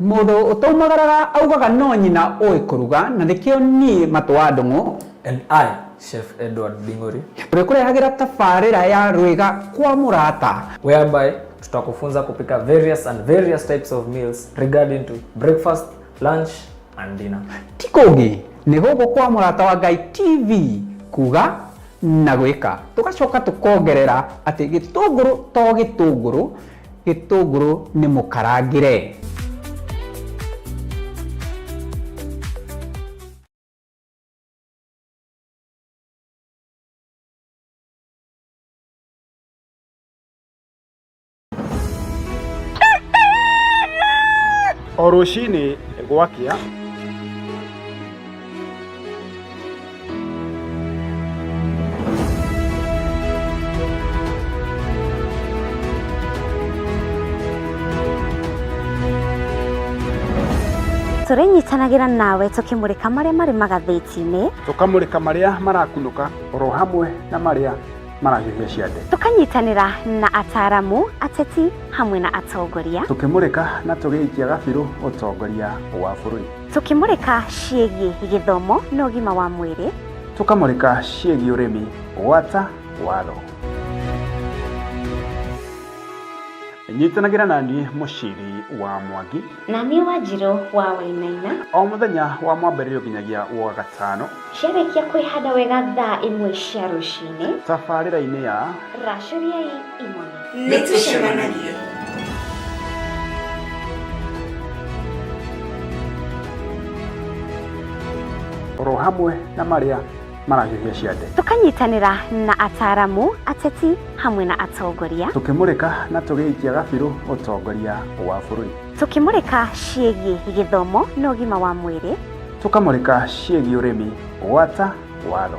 Modo utomagaraga augaga no nyina oe kuruga na nikio ni matwadongo. And I, Chef Edward Bingori, Kurekurehagira tafarira ya Rwiga kwa Murata, whereby tutakufunza kupika various types of meals regarding to breakfast, lunch and dinner. Tikogi ni gogo kwa Murata wa Ngai TV kuga na gwika. Tugacoka tukongerera ati gitunguru to gitunguru ni mukarangire. Oroshini gwakia turenyitanagira nawe tukimurika maria mari magatheti-ini, tukamurika maria marakunuka oro hamwe na maria marahiũhia ciande, tukanyitanira na ataramu, ateti hamwe na atongoria, tukimurika na tugiikia gabiru utongoria wa bũrũri, tukimurika ciĩgiĩ gĩthomo na ũgima wa mwĩrĩ, tukamurika ciĩgiĩ ũrĩmi, gwata watho. Nyitanagira nani Muchiri wa Mwangi na ni Wanjiru wa Wainaina, o muthenya wa mwambĩrĩrio nginyagia wa gatano, ciarĩkia kwĩhanda wega thaa 1 cia rũcinĩ tabarĩra-inĩ ya Racuriai Imone. Nĩtũcemanagia. oro hamwe na maria marahiũhia ciande, tukanyitanira na ataramu, ateti hamwe na atongoria, tukimurika na tugiikia gabiru utongoria wa bũrũri, tukimurika ciĩgiĩ gĩthomo na ũgima wa mwĩrĩ, tukamurika ciĩgiĩ ũrĩmi, gwata watho.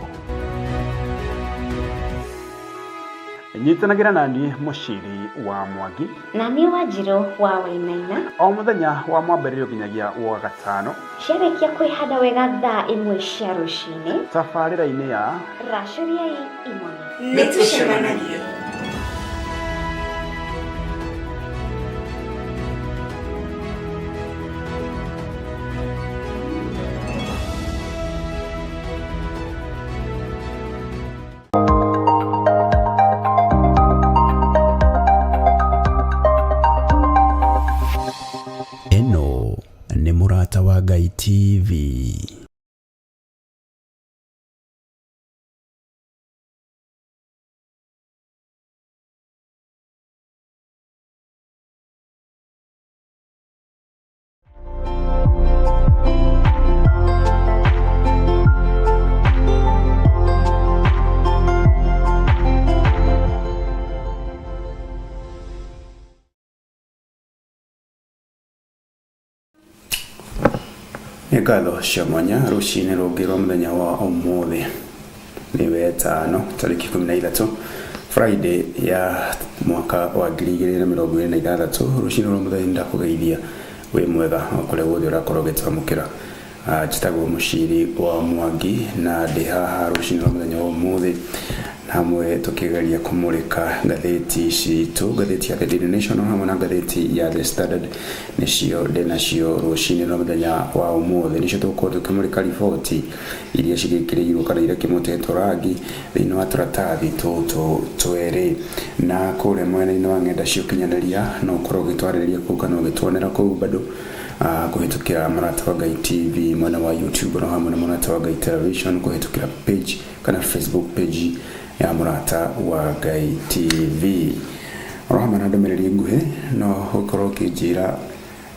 Nyitanagira nani Muchiri wa Mwangi na ni Wanjiru wa Wainaina, o muthenya wa mwambĩrĩrio nginyagia wa gatano, ciarĩkia kwĩhanda wega thaa 1 cia rũcinĩ tabarĩra-inĩ ya Racuriai Imone. Nĩtũcemanagia. Eno ni Murata wa Ngai TV. Ngatho cia mwanya rũcinĩ rũngĩ rwa mũthenya wa ũmũthĩ nĩ wetano tarĩki 13 Friday ya mwaka wa 2026. Rũcinĩ rwa mũthenya ndakũgeithia wĩ mwega kũrĩa guothe ũrakorwo ũgĩtwamũkĩra. Njĩtagwo Muchiri wa Mwangi na ndĩ haha rũcinĩ rwa mũthenya wa ũmũthĩ hamwe tukigeria kumurika ngatheti citũ, ngatheti ya The Daily Nation hamwe na ngatheti ya The Standard nĩcio ndĩnacio rũcinĩ rwa mũthenya wa ũmũthĩ. Nĩcio tũgũkorwo tukimurika riboti iria cigĩkĩrĩirwo kana iria kĩmũtetwo rangi thĩinĩ wa tũratathi tũtũ twĩrĩ, na kũrĩa mwena-inĩ wa ng'enda cia ũkinyanĩria no ũkorwo ũgĩtwarĩrĩria kũu kana ũgĩtuonera kũu bado kuhitukira Murata wa Ngai TV mwena wa YouTube na hamwe na Murata wa Ngai Television, kuhitukira page kana Facebook page ya Murata wa Ngai TV. Rohama na ndomereri nguhe no ukorwo kinjira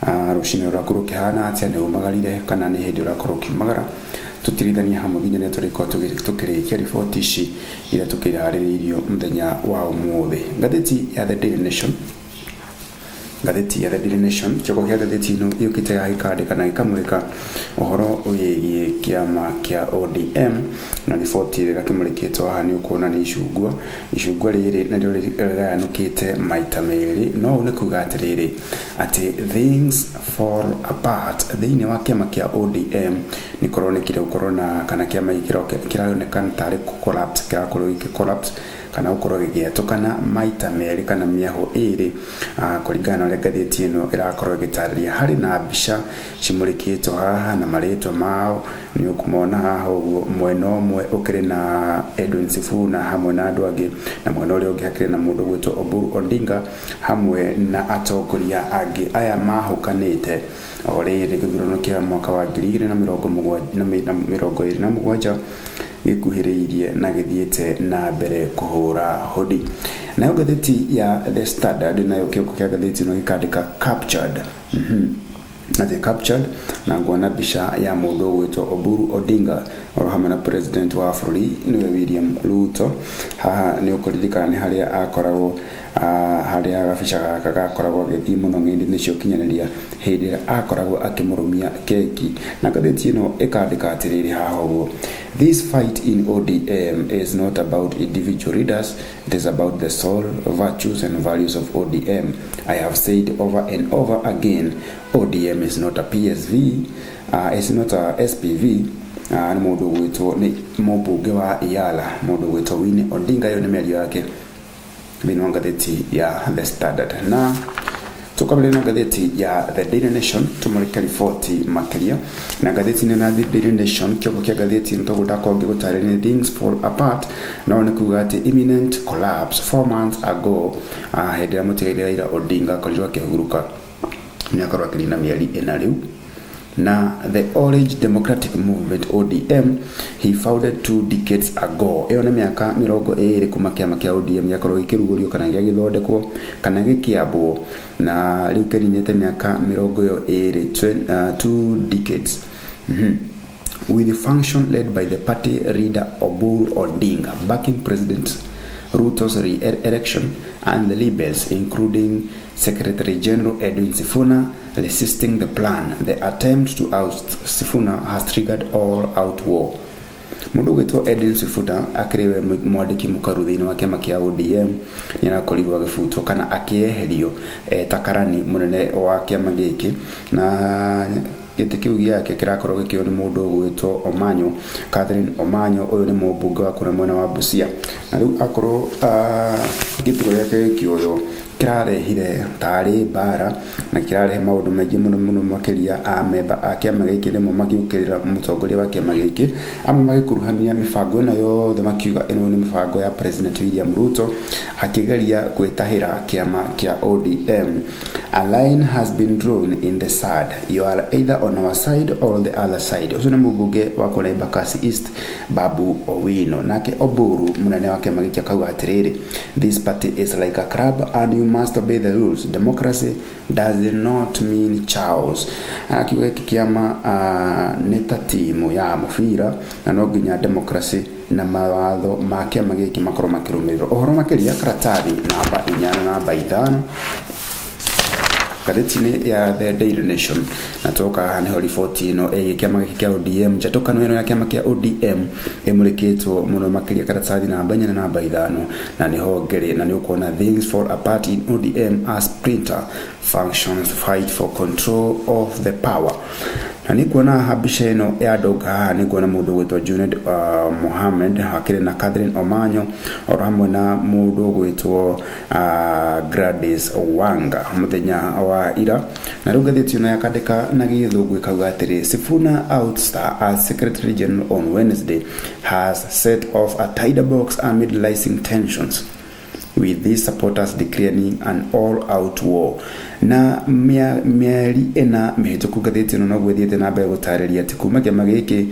rũcinĩ rũrakorwo kĩhana atĩa, nĩ umagarire kana nĩ hĩndĩ ũrakorwo ũkiumagara. Tũtirithania hamwe nginya nĩ tũrĩkorwo tũkĩrĩkia riboti ici iria tũkĩharĩrĩirio mũthenya wa ũmũthĩ. Ngatheti ya The Daily Nation ngatheti ya The Daily Nation choko kia ngatheti ino yukite ya ikandika na ikamurika uhoro uyegie kiama kia ODM na riboti ĩrĩa kimurikĩtwo haha nĩ ukuona nĩ icungwa rĩrĩ narĩo rĩgayanũkĩte maita merĩ. No nĩ kuga atĩrĩrĩ atĩ things fall apart thĩinĩ wa kiama kia ODM nĩ koronekire gũkorwo na kana kiama kĩronekana tarĩ collapse kĩrakorwo collapse kana gukorwo gigiatukana maita meri kana miaho iri kuringana na ngatheti ino irakorwo gitariria hari na mbica cimurikitwo haha na maritwa mao ni ukumona haha uguo mwena umwe ukiri na Edwin Sifuna hamwe na andu angi na mwena uria ungi hakiri na mundu gwitwo Oburu Odinga hamwe na atongoria angi aya mahukanite oriri githurano kia mwaka wa 2027 gikuhiriirie na githiete na mbere kuhura hodi. Nayo gatheti ya The Standard nayo kioko kia gatheti no gikandika captured na the captured na ngona bisha ya mundu gwitwo Oburu Odinga orohamwe na president wa bũrũri niwe William Ruto. Haha ni ukuririkana ni haria akoragwo haria gabica gaka gakoragwo gĩthiĩ mũno ng'enda-inĩ cia ũkinyanĩria hĩndĩ ĩrĩa akoragwo akĩmũrũmia keki, na gatheti ĩno ĩkandĩka atĩrĩrĩ haha ũguo: This fight in ODM is not about individual leaders, it is about the soul, virtues and values of ODM. I have said over and over again, ODM is not a PSV, it's not a SPV. Ni mundu gwitwo ni mũmbunge wa Iala, mundu gwitwo Winnie Odinga. Yo ni mĩario yake thĩinĩ wa ngatheti ya The Standard. Na tukabele na gatheti ya The Daily Nation tumulika riboti makiria na gatheti na The Daily Nation kioko kia gatheti ntogudako ngigutarĩria things fall apart na ni kuga ati imminent collapse 4 months ago hĩndĩ ya mũtigaire Raila Odinga korirwo akihuruka ni akorwo akirina mieri ina riu. Na the Orange Democratic Movement ODM he founded 2 decades ago. Iyo ni miaka 20 kuma kiama kia ODM yakorwo gikirugurio kana githondekwo kana gikiambwo, na riu kirinite miaka 20 2 decades. With the function led by the party leader Oburu Odinga backing President Ruto's re-election and the libels including Secretary General Edwin Sifuna resisting the plan. The attempt to oust Sifuna has triggered all-out war. Mundu gwitwo Edwin Sifuna akiriwe mwandiki mukaru thiini wa kiama kia ODM nirakorirwo agifutwo kana akieherio takarani munene wa kiama giki, na giti kiu giake kirakorwo gikio ni mundu gwitwo Omanyo, Catherine Omanyo. Uyu ni mũmbunge wa kũrĩa mwena wa Busia, na riu akorwo gĩturwa gĩake gĩkĩoyo kirarehire tari bara na kirarehe maundu maingĩ mũno makiria a memba a kiama gĩkĩ nĩmo magiũkĩrĩra mũtongoria wa kiama gĩkĩ, amwe magĩkuruhania mĩbango ĩno yothe makiuga ĩno nĩ mĩbango ya President William Ruto akĩgeria gwĩtahĩra kiama kia ODM. A line has been drawn in the sand. You are either on our side or the other side. Ucio nĩ mũmbunge wa kũrĩa Embakasi East Babu Owino. Nake Oburu mũnene wa kiama gĩkĩ akauga atĩrĩrĩ: This party is like a club and you must obey the rules. Democracy does not mean chaos. Akiuga hiki kiama nĩ ta timu ya mũbira na no nginya democracy na mawatho ma kiama gĩkĩ makorwo makĩrũmĩrĩrwo. Ũhoro makĩria karatathi namba 4 na namba 5 gatheti ya The Daily Nation na toka niho riboti ino kiama kia ODM njatũkano ino ya kiama kia ODM imurikitwo muno makiria karatathi namba 4 na namba 5 na niho ngere na ni ukuona things fall apart in ODM as printer functions fight for control of the power. Na ni kuona habisha ino ya doga ni kuona mundu gwitwo Junaid Mohammed hakire na Catherine Omanyo orohamwe na mundu gwitwo Gladys Wanga muthenya wa ira. Na riu gatheti ino yakandika na githungu ikauga atiri Sifuna outstar as Secretary General on Wednesday has set off a tinderbox amid rising tensions, with these supporters declaring an all-out war. Na mieri ena mihituku gatheti ino no gwethiete na mbere gutarĩria ati kuma kiama gĩkĩ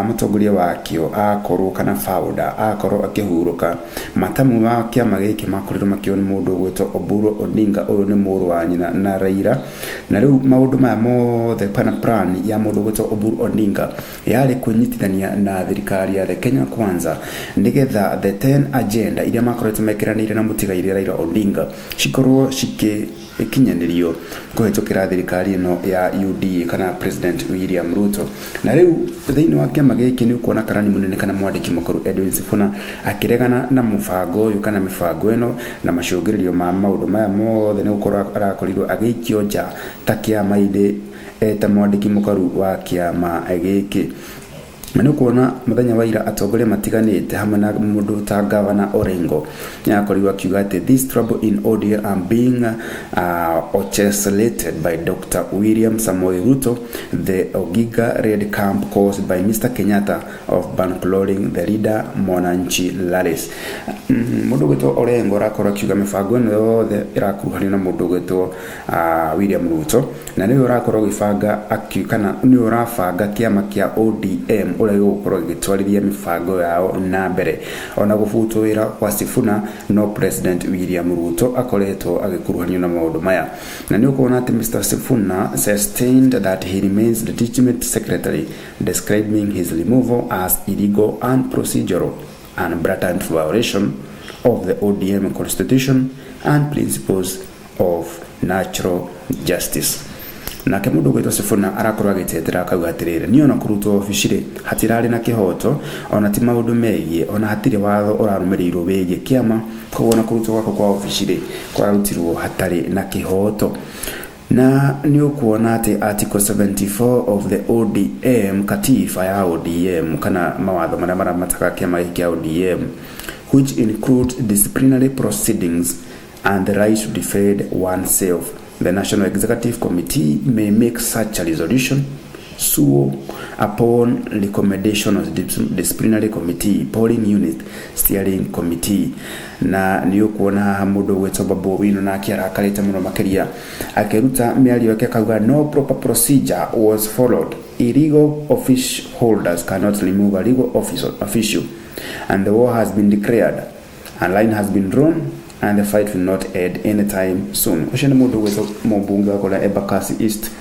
mũtongoria wakio akorwo kana founder akorwo akihuruka matamu ma kiama gĩkĩ makorirwo makio ni mundu gwitwo Oburu Odinga. Uyu ni mũrũ wa nyina na Raila, na riu maundu maya mothe plan ya mundu gwitwo Oburu Odinga yari kunyitithania na thirikari ya Kenya Kwanza nigetha the 10 agenda iria makoretwo mekiranĩire na mũtigaire Raila Odinga cikorwo ikinyanirio kuhetũkĩra thirikari ino ya UDA kana President William Ruto. Na riu thiini wa kiama gĩkĩ ni ukuona karani munene kana mwandiki mukuru Edwin Sifuna akiregana na mũbango uyu kana mibango ino na macũngĩrĩrio ma maundu maya mothe ni gukorwo arakorirwo agĩikio nja ta kiama ide ta mwandiki mukuru wa kiama gĩkĩ. na kuona muthenya wa ira atongoria matiganite hamwe na mundu ta Governor Orengo yakorirwo akiuga ati this trouble in ODM are being orchestrated by Dr. William Samoei Ruto, the Ogiga Red Camp caused by Mr. Kenyatta of bankroling the leader Mwananchi Laris. Mundu gweto Orengo rakorwo akiuga mibango ino yothe irakuruhanio na mundu gweto William Ruto, na niwe urakorwo gibanga akiukana niwe urabanga kiama kia ODM uria gukorwo gitwarithia mibango yao na mbere ona gubutwira kwa Sifuna no President William Ruto akoretwo agikuruhanio na maundu maya, na ni ukuona ati Mr. Sifuna sustained that he remains legitimate secretary, describing his removal as illegal and procedural and blatant violation of the ODM constitution and principles of natural justice. Na kemudu gwetwa Sifuna arakorwo agitetera akauga atirire ni ona kurutwo ofisire hatirari na kihoto ona ti maundu megie ona hatire watho urarumirirwo wegie kiama kogona kurutwo gwako kwa ofisire kwarutirwo hatari na kihoto. Na ni ukuona ati article 74 of the ODM katiba ya ODM kana mawatho maria mataka kiama ya ODM which include disciplinary proceedings and the right to defend oneself. The National Executive Committee may make such a resolution so upon recommendation of the disciplinary committee, polling unit, steering committee. Na niyo kuona mundu gwetwa Babu Owino na akiarakarite muno makiria akiruta miario yake kauga no proper procedure was followed. Illegal office holders cannot remove a legal official and the war has been declared. A line has been drawn and the fight will not end anytime soon. Ushene mundu gwetwa mubunge akola Embakasi East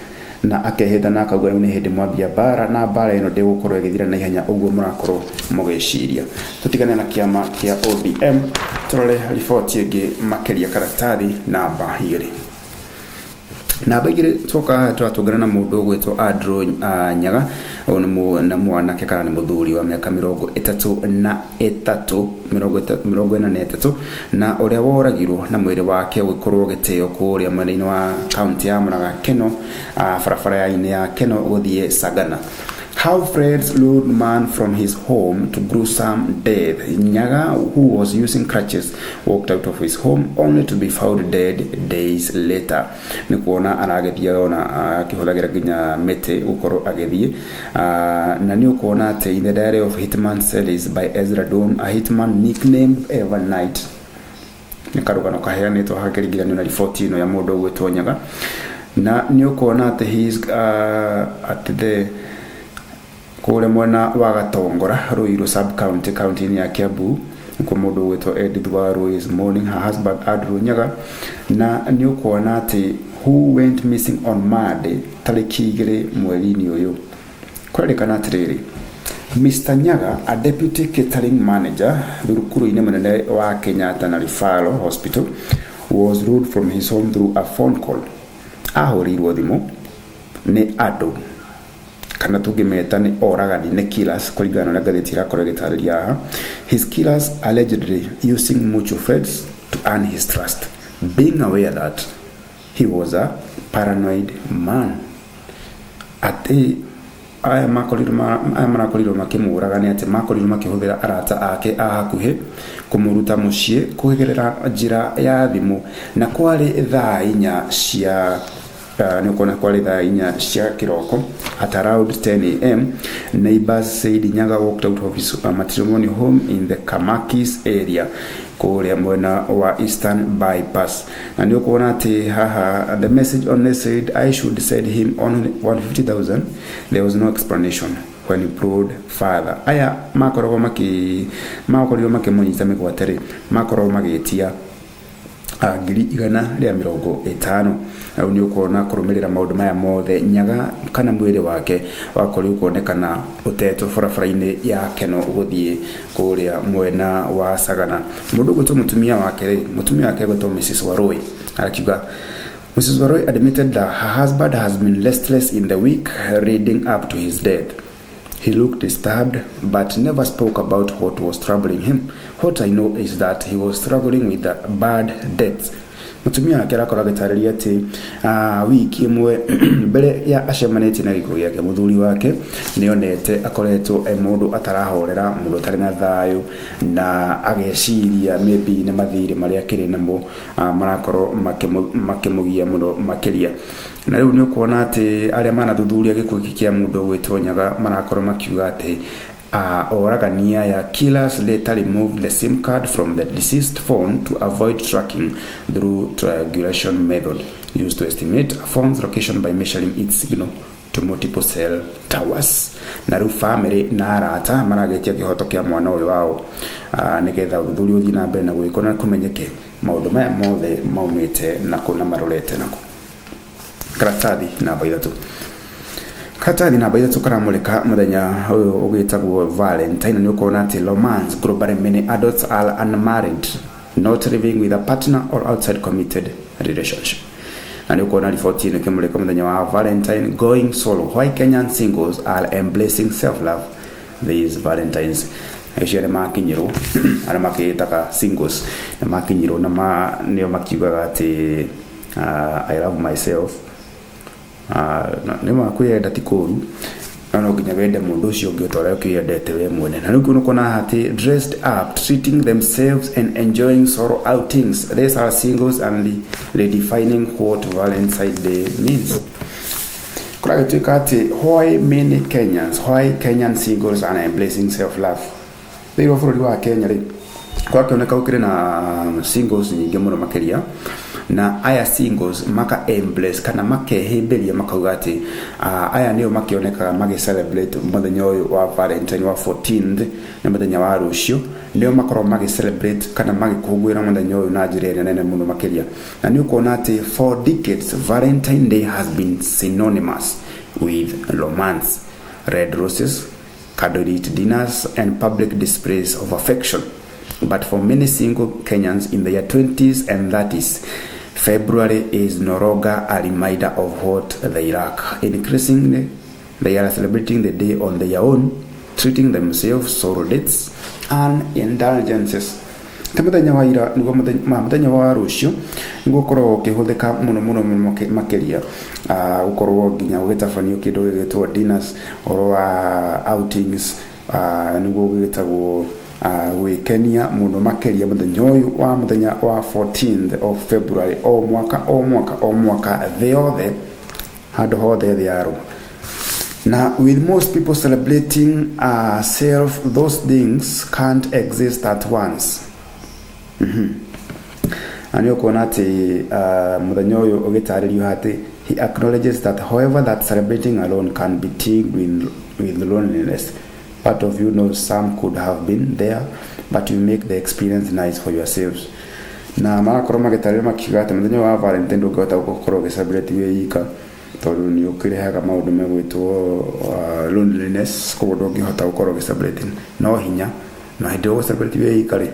na akeheda na akauga ni hindi mwambia bara na bara ino de gukorwo igithira na ihenya uguo murakorwo mugeciria. Tutigane na kiama kia ODM turore riboti ingi makeria karatathi namba 2. Namba 2 twoka twatungana na mundu gwetwo Andrew Nyaga ono na mwanake kana ni muthuri wa miaka 33 na uria woragirwo na mwiri wake gukorwo giteo kuria mwena wa county ya Murang'a Keno barabara ya ine ya Keno guthie Sagana. How Fred's lured man from his home to gruesome death. Nyaga, who was using crutches, walked out of his home only to be found dead days later. Nikuona anagethia ona akihulagira ginya mete ukoro agethie na ni ukuona ate in the diary of Hitman Series by Ezra Don, a hitman nicknamed Evernight. Nikarugano kaheanitwo hakirigiranio na riboti ino ya mundu gwetwo Nyaga na ni ukuona ate he is at the kule mwena wa Gatongora Ruiru sub county ya Kiambu kwa mundu wetwa Edith Waru is mourning her husband Andrew Nyaga na ni ukuona ati who went missing on Monday tariki 2 mweri-ini uyu. Kwerekana atiriri Mr. Nyaga, a deputy catering manager thukuru-ini munene wa Kenyatta na Referral Hospital, was ruled from his home through a phone call. Ahorirwo thimu ni andu kana tugimeta ni oragani ne killers kuligana na gatheti ya Koregetaria. His killers allegedly using mutual friends to earn his trust, being aware that he was a paranoid man. Ati aya makorirwo makimuragani ati makorirwo makihuthira arata ake ahakuhe kumuruta mucie kugerera njira ya thimu na kwari thaa 4 cia nikona kwali thaa 4 cia kiroko at around 10 am. Neighbors said Nyaga walked out of his matrimonial home in the Kamakis area kule mwena wa Eastern Bypass. Na ndio kuona ati haha the message only said I should send him only 150,000. There was no explanation when he probed further. Aya makoro makimunyita migwatere makoro magitia ngiri 150 au ni ukuona kurumirira maundu maya mothe Nyaga kana mwiri wake wakori kuonekana uteto barabara-ini ya Keno guthie kuria mwena wa Sagana. Mundu gwetwo mutumia wake gwetwo Mrs. Waroi arakiuga Mrs. Waroi admitted that her husband has been restless in the week leading up to his death. He looked disturbed but never spoke about what was troubling him. What I know is that he was struggling with bad debts mutumia wake arakora gitarĩria ati wiki imwe mbere ya acemanĩtie na gĩkuũ gĩake muthuri wake nĩonete akoretwo mũndũ atarahorera mũndũ ũtarĩ na thayũ na ageciria maybe nĩ mathirĩ marĩa akĩrĩ namo marakorwo makĩmũgia mũno makĩria. Na rĩu nĩ ũkuona atĩ arĩa manathuthuria gĩkuũ gĩkĩ kĩa mũndũ gwĩtonyaga marakorwo makiuga atĩ oragania ya killers later removed the SIM card from the deceased phone to avoid tracking through triangulation method used to estimate a phone's location by measuring its signal to multiple cell towers. Na rĩu family na arata maragetia kĩhoto kĩa mwana ũyũ wao nĩgetha ũthuthuria ũthiĩ na mbere na gwĩkwo na kũmenyeke maũndũ maya mothe maumĩte nako na marorete nako. Karatathi namba 3. Karatathi namba 3 karamũrĩka mũthenya ũyũ ũgĩtagwo Valentine. Nĩ ũkuona atĩ romance globally many adults are unmarried, not living with a partner or outside committed relationship. Na nĩ ũkuona riboti ĩno ĩkĩmũrĩka mũthenya wa Valentine, going solo, why Kenyan singles are embracing self-love these Valentines. Acio nĩ makinyirwo arĩa makĩĩtaga singles nĩ makinyirwo na nĩo makiugaga atĩ I love myself. Nĩ makwĩenda ti kũru no nginya wende mũndũ ũcio ũngĩ ũtore ũkĩendete we mwene. Na rĩu kuona atĩ dressed up, treating themselves and enjoying solo outings. These are singles and redefining what Valentine's Day means. Kũragĩ tuĩka atĩ why Kenyan singles are embracing self-love. Thĩinĩ wa bũrũri wa Kenya rĩ kwakĩoneka gũkĩrĩ na singles nyingĩ mũno makĩria na aya singles maka embrace kana makehĩmbĩria makauga atĩ aya nĩo makĩonekaga magĩ-celebrate mũthenya ũyũ wa Valentine wa 14th nĩ mũthenya wa rũciũ nĩo makorwo magĩ-celebrate kana magĩkũngũĩra mũthenya ũyũ na njĩra ĩrĩa nene mũno makĩria. Na nĩ ũkuona atĩ for decades Valentine Day has been synonymous with romance, red roses, candlelit dinners and public displays of affection. But for many single Kenyans in their 20s and 30s, February is no longer a reminder of what they lack. Increasingly, they are celebrating the day on their own, treating themselves solo dates and indulgences. Mũthenya wa ira nĩguo mũthenya wa rũciũ nĩguo ũkorwo ũkĩhũthĩka mũno makĩria ũkorwo nginya ũgĩtabanio kĩndũ gĩgĩtwo dinners or outings nĩguo gĩgĩtagwo gwĩkenia mũno makĩria mũthenya wa 14th of February o mwaka thĩ yothe handũ hothe thĩ yarũma. Now, with most people celebrating self, those things can't exist at once. And you can mudanyo ogitari he acknowledges that however that celebrating alone can be tinged with loneliness. Part of you knows some could have been there, but you make the experience nice for yourselves. Na marakorwo magĩtarĩria makiuga atĩ mũthenya wa Valentine ndũngĩhota gũkorwo ũgĩcelebrate wĩ ika tondũ nĩ ũkĩrehaga maũndũ megwĩtwo loneliness, koguo ndũngĩhota gũkorwo ũgĩcelebrate no hinya na hĩndĩ ĩyo gũcelebrate wĩ ika rĩ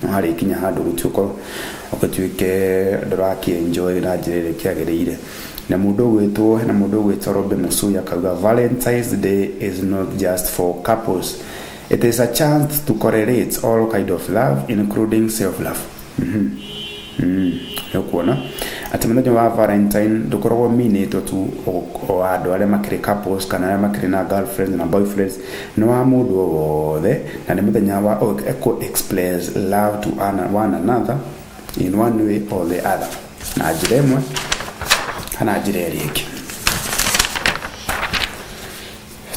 no harĩ ikinya handũ gũtuĩka ũgĩtuĩke ndũrakĩenjoy na njĩra ĩrĩa kĩagĩrĩire. Na mũndũ gwĩtwo Robe Musuya akauga Valentine's Day is not just for couples, it is a chance to correlate all kind of love including self-love. Kuona ati mũthenya wa Valentine ndũkoragwo minĩtwo tu o andũ arĩa makĩrĩ couples kana arĩa makĩrĩ na girlfriends na boyfriends, no wa mũndũ wothe, na nĩ mũthenya wa express love to one another in one way or the other, na njĩra ĩmwe kana njĩra ĩrĩa ĩngĩ.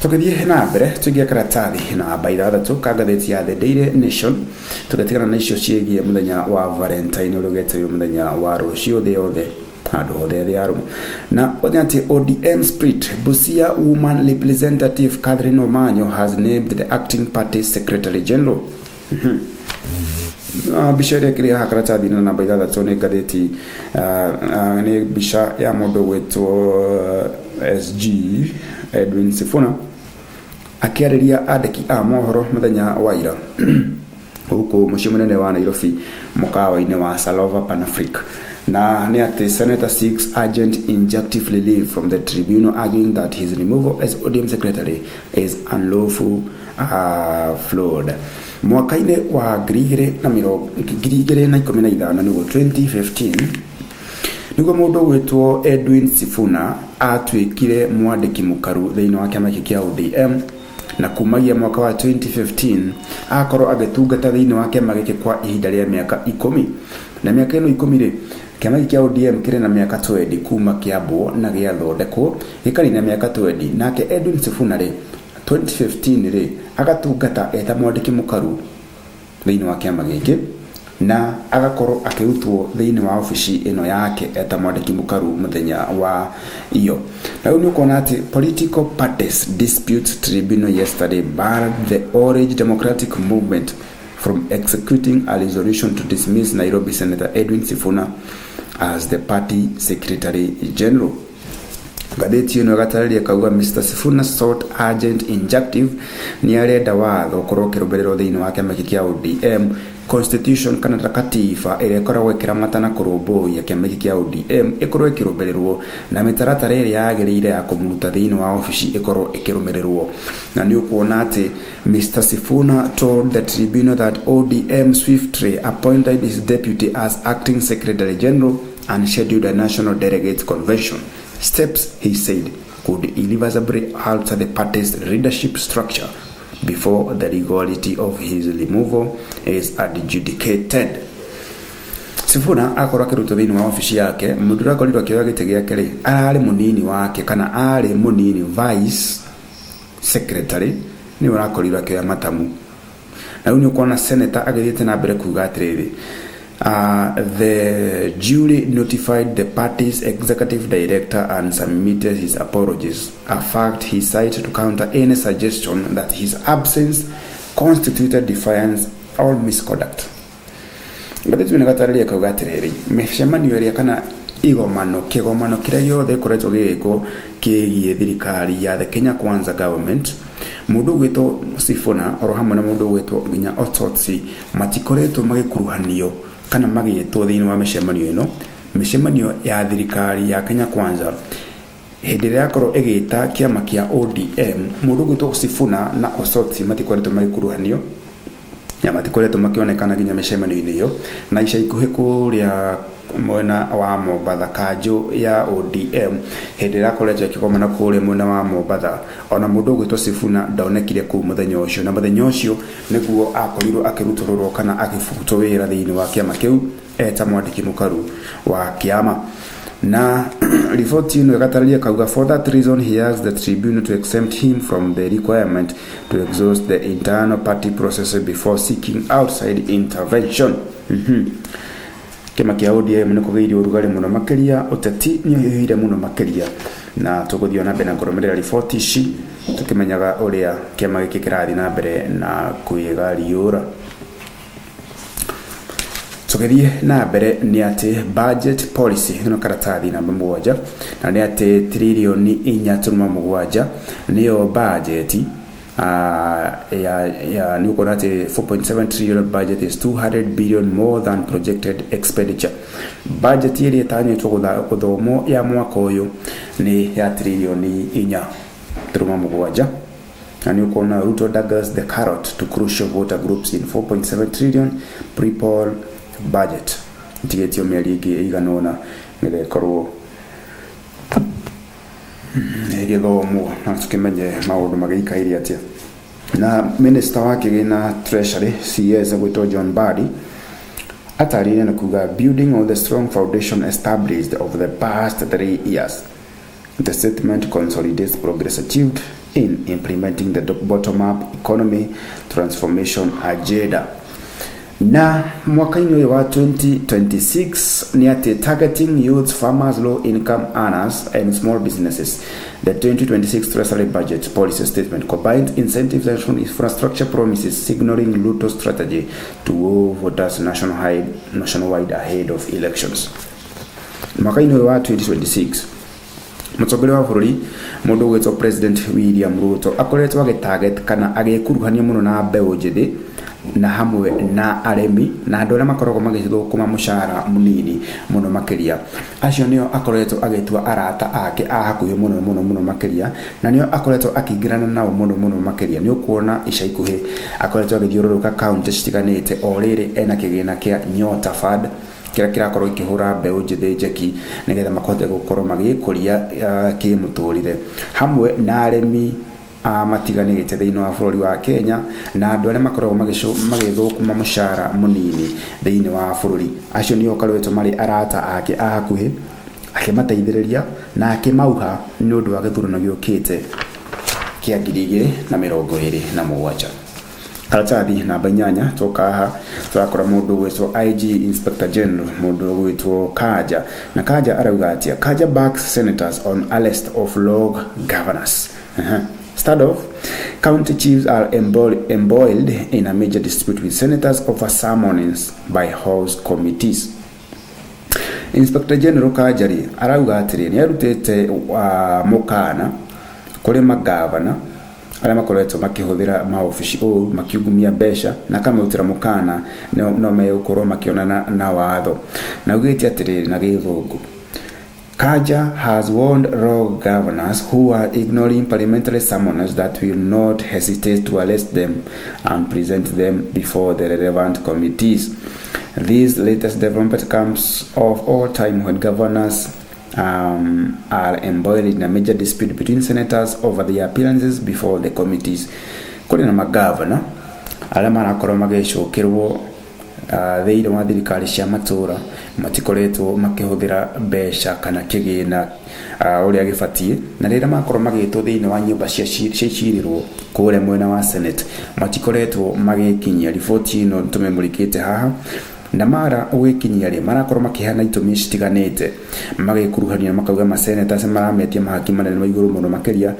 Tũgĩthiĩ na mbere tũgĩe karatathi na baithathatũ ka ngathĩti ya The Daily Nation tũgatigana na icio ciĩgiĩ mũthenya wa Valentine ũrĩa ũgetereirwo mũthenya wa rũciũ thĩ yothe handũ hothe thĩ yarũma. Na atĩ ODM split, Busia woman representative Catherine Omanyo has named the acting party secretary general. Bisha ĩrĩa ĩkĩrĩ haha karatathi na namba ithathatũ nĩ ngathĩti nĩ bisha ya mũndũ gwĩtwo SG Edwin Sifuna akĩarĩria andĩki a mohoro mũthenya wa ira huko mũciĩ mũnene wa Nairobi mũkawa-inĩ wa Salova Pan-Africa. Na nĩ atĩ Senator seeks urgent injunctive relief from the tribunal, arguing that his removal as ODM secretary is unlawful, flawed. Mwaka-inĩ wa 2015 nĩguo 2015 niguo mundu witwo Edwin Sifuna atwikire mwandiki mukaru thiini wa kiama kia ODM na kumagia mwaka wa 2015 akorwo agitungata thiini wa kiama giki kwa ihinda ria miaka 10 na miaka ino 10 ri kiama kia ODM kire na miaka 20 kuma kiambo na giathondekwo gikari na miaka 20 nake Edwin Sifuna ri 2015 ri agatungata eta mwandiki mukaru thiini wa kiama giki na agakorwo akirutwo thiini wa ofici ino yake eta mwandiki mukaru muthenya wa iyo. Na uyu ukona ati political parties dispute tribunal yesterday barred the Orange Democratic Movement from executing a resolution to dismiss Nairobi Senator Edwin Sifuna as the party secretary general. Gadeti ino gatararia kauga Mr. Sifuna sought urgent injunctive ni arenda watho korwo kiruberero thiini wa kiama kia ODM constitution kana katiba ire korwo ikiramatana kurumbuya kiama kia ODM ikorwo ikirubererwo na mitaratara ire yagirire ya kumuruta thiini wa ofici ikorwo ikirumererwo. Na ni ukuona ati Mr. Sifuna told the tribunal that ODM swiftly appointed his deputy as acting secretary general and scheduled a national delegates convention. Steps, he said, could irreversibly alter the party's leadership structure before the legality of his removal is adjudicated. Sifuna akora kiruto thiini wa ofici yake mudura korirwa kioya gite giake ri arari munini wake kana ari munini vice secretary ni urakorirwa kioya matamu. Na uyu kuona senator agithiete na mbere kuga atiriri the jury notified the party's executive director and submitted his apologies, a fact he cited to counter any suggestion that his absence constituted defiance or misconduct. Gadeti ngatararia kauga atiriri mecemanio iria kana igomano kiria yothe koretwo gigiko kigie thirikari ya the Kenya Kwanza government mundu gwito Sifuna oro hamwe na mundu gwito nginya Ototsi matikoretwo magikuruhanio kana magiyetwo thiini wa mecemanio ino. Mecemanio ya thirikari ya Kenya Kwanza hindi ria korwo igita kiama kia ODM mundu gwito Sifuna na Ototsi matikoretwo magikuruhanio ya matikoretwo makionekana nginya mecemanio iyo na ica ikuhi kuria mwena wa Mombatha kanjo ya ODM hindi ria koretwo ikigomana kuria mwena wa Mombatha ona mundu gwito Sifuna ndonekire ku muthenya ucio na muthenya ucio niguo akorirwo akirutorwo kana akifutwo wira thiini wa kiama kiu eta mwandiki mukaru wa kiama. Na report ino gatararia kauga for that reason he asked the tribunal to exempt him from the requirement to exhaust the internal party process before seeking outside intervention. Kiama kia ODM niko giri urugari muno makiria uteti ni hihire muno makiria na tuguthio na mbere ngoromerera report ici tukimenyaga uria kiama giki kirathi na mbere na kuiga riura. Tugerie na mbere ni ati budget policy ino karatathi namba 1 na ni ati trilioni 4.7 niyo budget ni uko ati 4.7 trillion budget is 200 billion more than projected expenditure. Budget ile itanyetwo guthomo ya mwaka uyu ni ya trilioni 4.7 na ni uko na Ruto daggers the carrot to crucial voter groups in 4.7 trillion pre-poll budget. Tigetio miarigi iganona ngire korwo githomo na tukimenye maundu magikaire atia. Na minister wa kigina treasury CS gwito John Badi atarine na kuga building on the strong foundation established over the past 3 years. The statement consolidates progress achieved in implementing the bottom-up economy transformation agenda. Na mwaka ino wa 2026 ni ati targeting youth, farmers, low income earners and small businesses. The 2026 Treasury Budget Policy Statement combined incentives and infrastructure promises, signaling Ruto's strategy to woo voters nationwide ahead of elections. Mwaka ino wa 2026 mutogole wa bururi mundu gwetwo President William Ruto akoretwo agitarget kana agikuruhania muno na mbeu njithi na hamwe na aremi na andu aria makoragwo magithukuma mushara munini muno makiria. Acio nio akoretwo agitua arata ake a hakuhi muno makiria na nio akoretwo akingirana nao muno makiria. Ni ukuona ica ikuhi akoretwo agithiururuka county citiganite o riri ena kigina kia Nyota Fund kira kirakorwo ikihura mbeu njithi njeki nigetha makote gukorwo magikuria kimuturire hamwe na aremi matiganĩte thĩinĩ wa bũrũri wa Kenya na andũ arĩa makoragwo magĩthũkũma mũcara mũnini thĩinĩ wa bũrũri acio nĩo karoĩtwo marĩ arata ake a hakuhĩ akĩmateithĩrĩria na akĩmauha nĩ ũndũ wa gĩthurano gĩũkĩte kĩa 2027. Karatathi namba 8 toka haha turakora mundu gwitwo IG Inspector General mundu gwitwo Kaja na Kaja arauga atia Kaja backs senators on a list of log governors. Start off, county chiefs are embroiled in a major dispute with senators over summonings by House committees. Inspector General Kajari arauga atiri ni arutete mukana kuri magavana aria makoretwo makihuthira maofici o makiugumia besha na kama utira mukana no megukorwo makionana na watho na ugiti atiri na githungu. Kaja has warned rogue governors who are ignoring parliamentary summoners that will not hesitate to arrest them and present them before the relevant committees. This latest development comes of all time when governors are embroiled in a major dispute between senators over their appearances before the committees. Kuri na magavana ala marakorwo magicukirwo thĩinĩ wa thirikari cia matura matikoretwo makihuthira besha kana kigina uria gibatie na rĩrĩa makorwo magĩtwo thĩinĩ wa nyũmba cia cirirwo kũrĩa mwena wa Senate matikoretwo magĩkinyia riboti ĩno tumemũrikĩte haha na mara gwikinyia ri marakorwo makihana itumi citiganite magikuruhania makauga maseneta se marametia mahaki manene maiguru muno makeria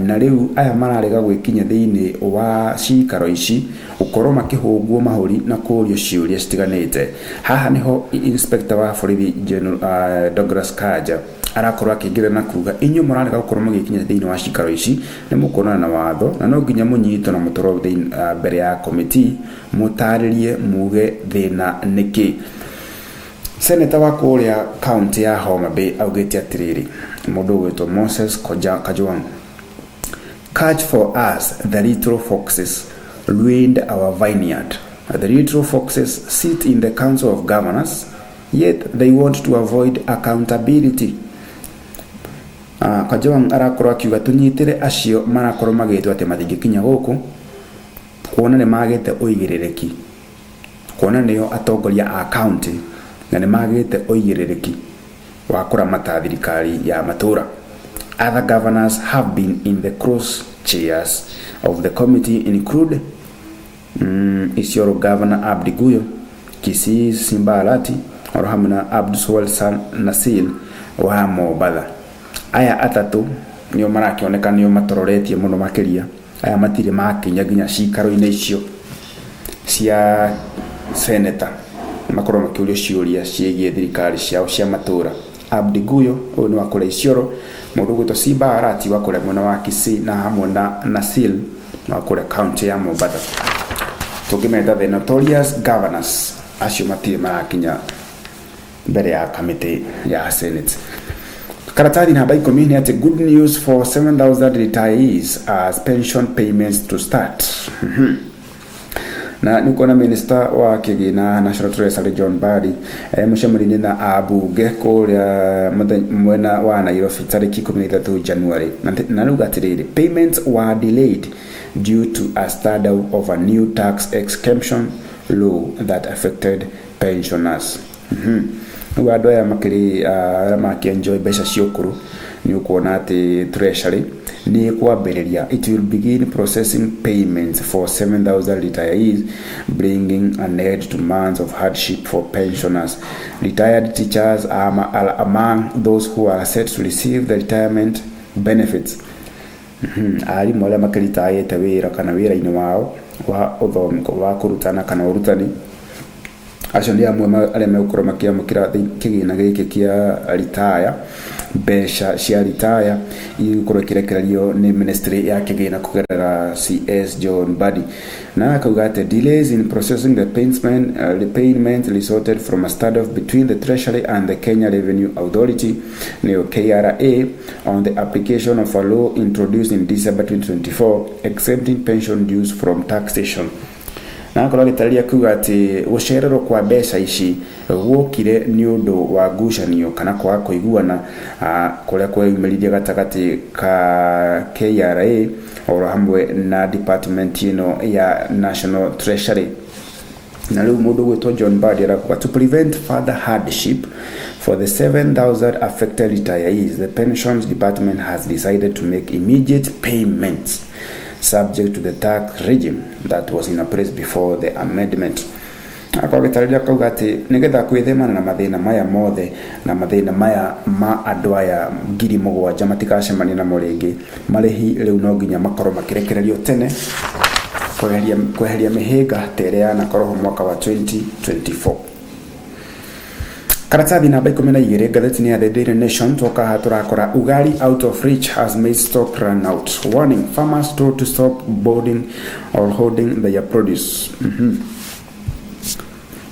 na riu aya mararega gwikinya thiini wa cikaro ici ukorwo makihungwo mahuri na kurio ciuria citiganite haha niho inspector wa borithi General Douglas Kaja arakorwo akingire na kuga inyu murarega gukorwo magikinya thiini wa cikaro ici ni mukonana na watho na no nginya munyito na mutoro thiini mbere ya committee mutaririe muge thina niki. Senator wa kuria county ya Homa Bay augite atiriri mundu gwitwo Moses Kajwang, catch for us the little foxes ruined our vineyard. The little foxes sit in the council of governors, yet they want to avoid accountability. Kajwang arakorwo akiuga tunyitire acio marakorwo magitwo ati matingikinya guku kuona ni magite uigirereki kuona niyo atongoria a county na ni magite uigirereki wa kuramata thirikari ya matura. Other governors have been in the cross chairs of the committee include Isiolo Governor Abdi Guyo, Kisii Simbalati, Orhamna Abduswal Nasil wa Mobala. Aya atatu niyo marakioneka niyo matororetie muno makiria aya matire makinya ginya cikaro-inĩ icio cia senator makorwo makiuria ciuria ciĩgie thirikari ciao cia matura. Abdi Guyo uyu ni wakora Isiolo, mundu gwitwo Simba Arati wakora mwena wa Kisii na hamwe na Nasil wakora county ya Mombasa. Tukimeta the notorious governors acio matire marakinya mbere ya committee ya Senate. Karatathi namba 10 ni ati good news for 7,000 retirees as pension payments to start. Na niko na minister wa kigina National Treasury John Badi mushamurini na abunge kuria mwena wa Nairobi tariki 13 January na nuga atiriri payments were delayed due to a study of a new tax exemption law that affected pensioners. Wado ya makiri makienjoy besha ciokuru ni ukuona ati treasury ni kwambiriria it will begin processing payments for 7,000 retirees, bringing an end to months of hardship for pensioners. Retired teachers are among those who are set to receive the retirement benefits. Ali mola makiritaye tawira kana wira ino wao wa uthomiko wa kurutana kana urutani acio nĩ amwe arĩa megũkorwo makĩamũkĩra kĩgĩna gĩkĩ kĩa retire besha cia retire igũkorwo ĩkĩrekererio nĩ ministry ya kĩgĩna kũgerera CS John Badi na akauga atĩ delays in processing the payment resulted from a standoff between the Treasury and the Kenya Revenue Authority nĩyo KRA on the application of a law introduced in December 2024 exempting pension dues from taxation. na akorwo agĩtarĩria kuga atĩ gũcererwo kwa mbeca ici gũkire nĩ ũndũ wa ngucanio kana kwaga kũiguana kũrĩa kweyumĩririe gatagatĩ ka KRA oro hamwe na department ĩno ya National Treasury. Na rĩu mũndũ gwĩtwo John Badi arakuga to prevent further hardship for the 7,000 affected retirees, the pensions department has decided to make immediate payments subject to the tax regime that was in place before the amendment. Akagĩtarĩria kauga atĩ nĩgetha kwĩthemana na mathĩna maya mothe na mathĩna maya ma andũ aya 7,000 matikacemania namo rĩngĩ, marĩhi rĩu no nginya makorwo makĩrekererio tene kweheria mĩhĩnga ta ĩrĩa yanakorwo mwaka wa 2024. Karatathi namba 12 ngathĩti-inĩ ya The Daily Nation toka haha tũrakora ugali out of reach has made stock run out, warning farmers told to stop boarding or holding their produce.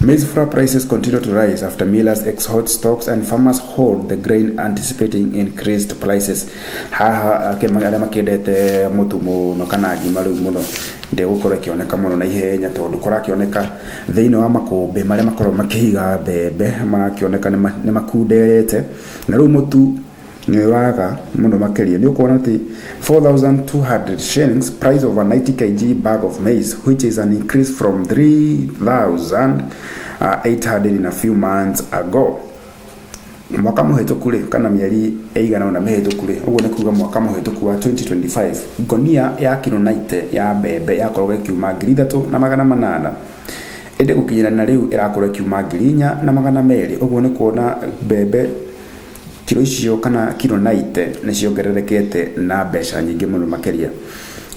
Maize flour prices continue to rise after millers exhaust stocks and farmers hold the grain anticipating increased prices. Haha arĩa makĩendete mũtu mũno kana ngima rĩu mũno ndegũkorwo ĩkĩoneka mũno na ihenya tondũ kũrakĩoneka thĩinĩ wa makũmbĩ marĩa makorwo makĩhiga mbembe marakĩoneka nĩ makunderete, na rĩu mũtu nĩ waga mũno makĩria. Nĩ ũkuona atĩ 4,200 shillings price of a 90 kg bag of maize, which is an increase from 3,800 in a few months ago. Mwaka mũhetũku rĩ kana mĩeri ĩigana na mĩhetũku rĩ, ũguo nĩ kuga mwaka mũhetũku wa 2025 ngonia ya kilo 90 ya mbembe yakorwo ĩkiuma 3,800, ĩndĩ gũkinyĩra na rĩu ĩrakorwo ĩkiuma 4,200. Ũguo nĩ kuona mbembe kilo icio kana kilo 90 nĩ ciongererekete na mbeca nyingĩ mũno makĩria.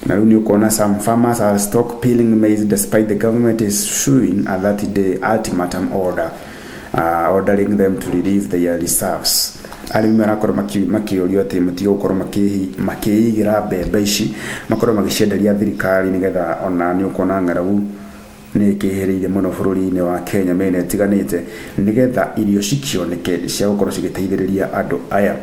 Na rĩu nĩ ũkuona some farmers are stockpiling maize despite the government is issuing a 30-day ultimatum order ordering them to release their reserves. Arĩmi marakorwo makĩũrio atĩ matigũkorwo makĩigĩra mbembe ici, makorwo magĩcienderia thirikari nĩgetha ona nĩ ũkuona ng'aragu nĩ kĩhĩrĩire mũno bũrũri-inĩ wa Kenya mĩena ĩtiganĩte nĩgetha irio cikĩoneke cia gũkorwo cigĩteithĩrĩria andũ aya.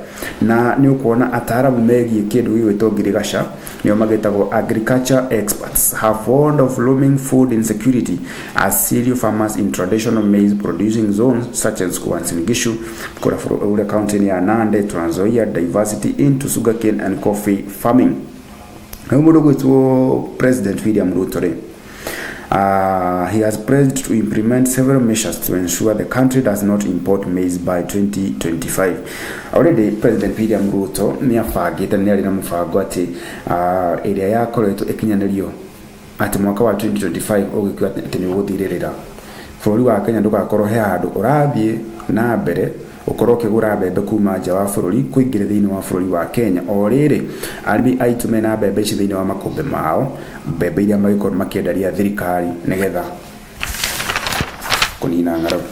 Na nĩ ũkuona ataaramu megiĩ kĩndũ gĩgwĩtwo ngirigaca nĩo magĩtagwo agriculture experts have warned of looming food insecurity as cereal farmers in traditional maize producing zones such as Uasin Gishu, Kura County ya Nandi, Trans Nzoia diversity into sugarcane and coffee farming. Na mũndũ gwĩtwo President William Ruto he has pledged to implement several measures to ensure the country does not import maize by 2025. Already President William Ruto nĩ abangĩte nĩ arĩ na mũbango atĩ ĩrĩa yakoretwo ĩkinyanĩrio atĩ mwaka wa 2025 ũgĩkua atĩ nĩ ũgũthirĩrĩra. Bũrũri wa Kenya ndũgakorwo he handũ ũrathiĩ na mbere ukorwo kĩgũra mbembe kuma nja wa bũrũri kũingĩra thĩinĩ wa bũrũri wa Kenya. O rĩrĩ arĩmi aitũ mena mbembe ici thĩinĩ wa makũmbĩ mao, mbembe iria magĩkorwo makĩenderia thirikari nĩgetha kũnina ng'aragu.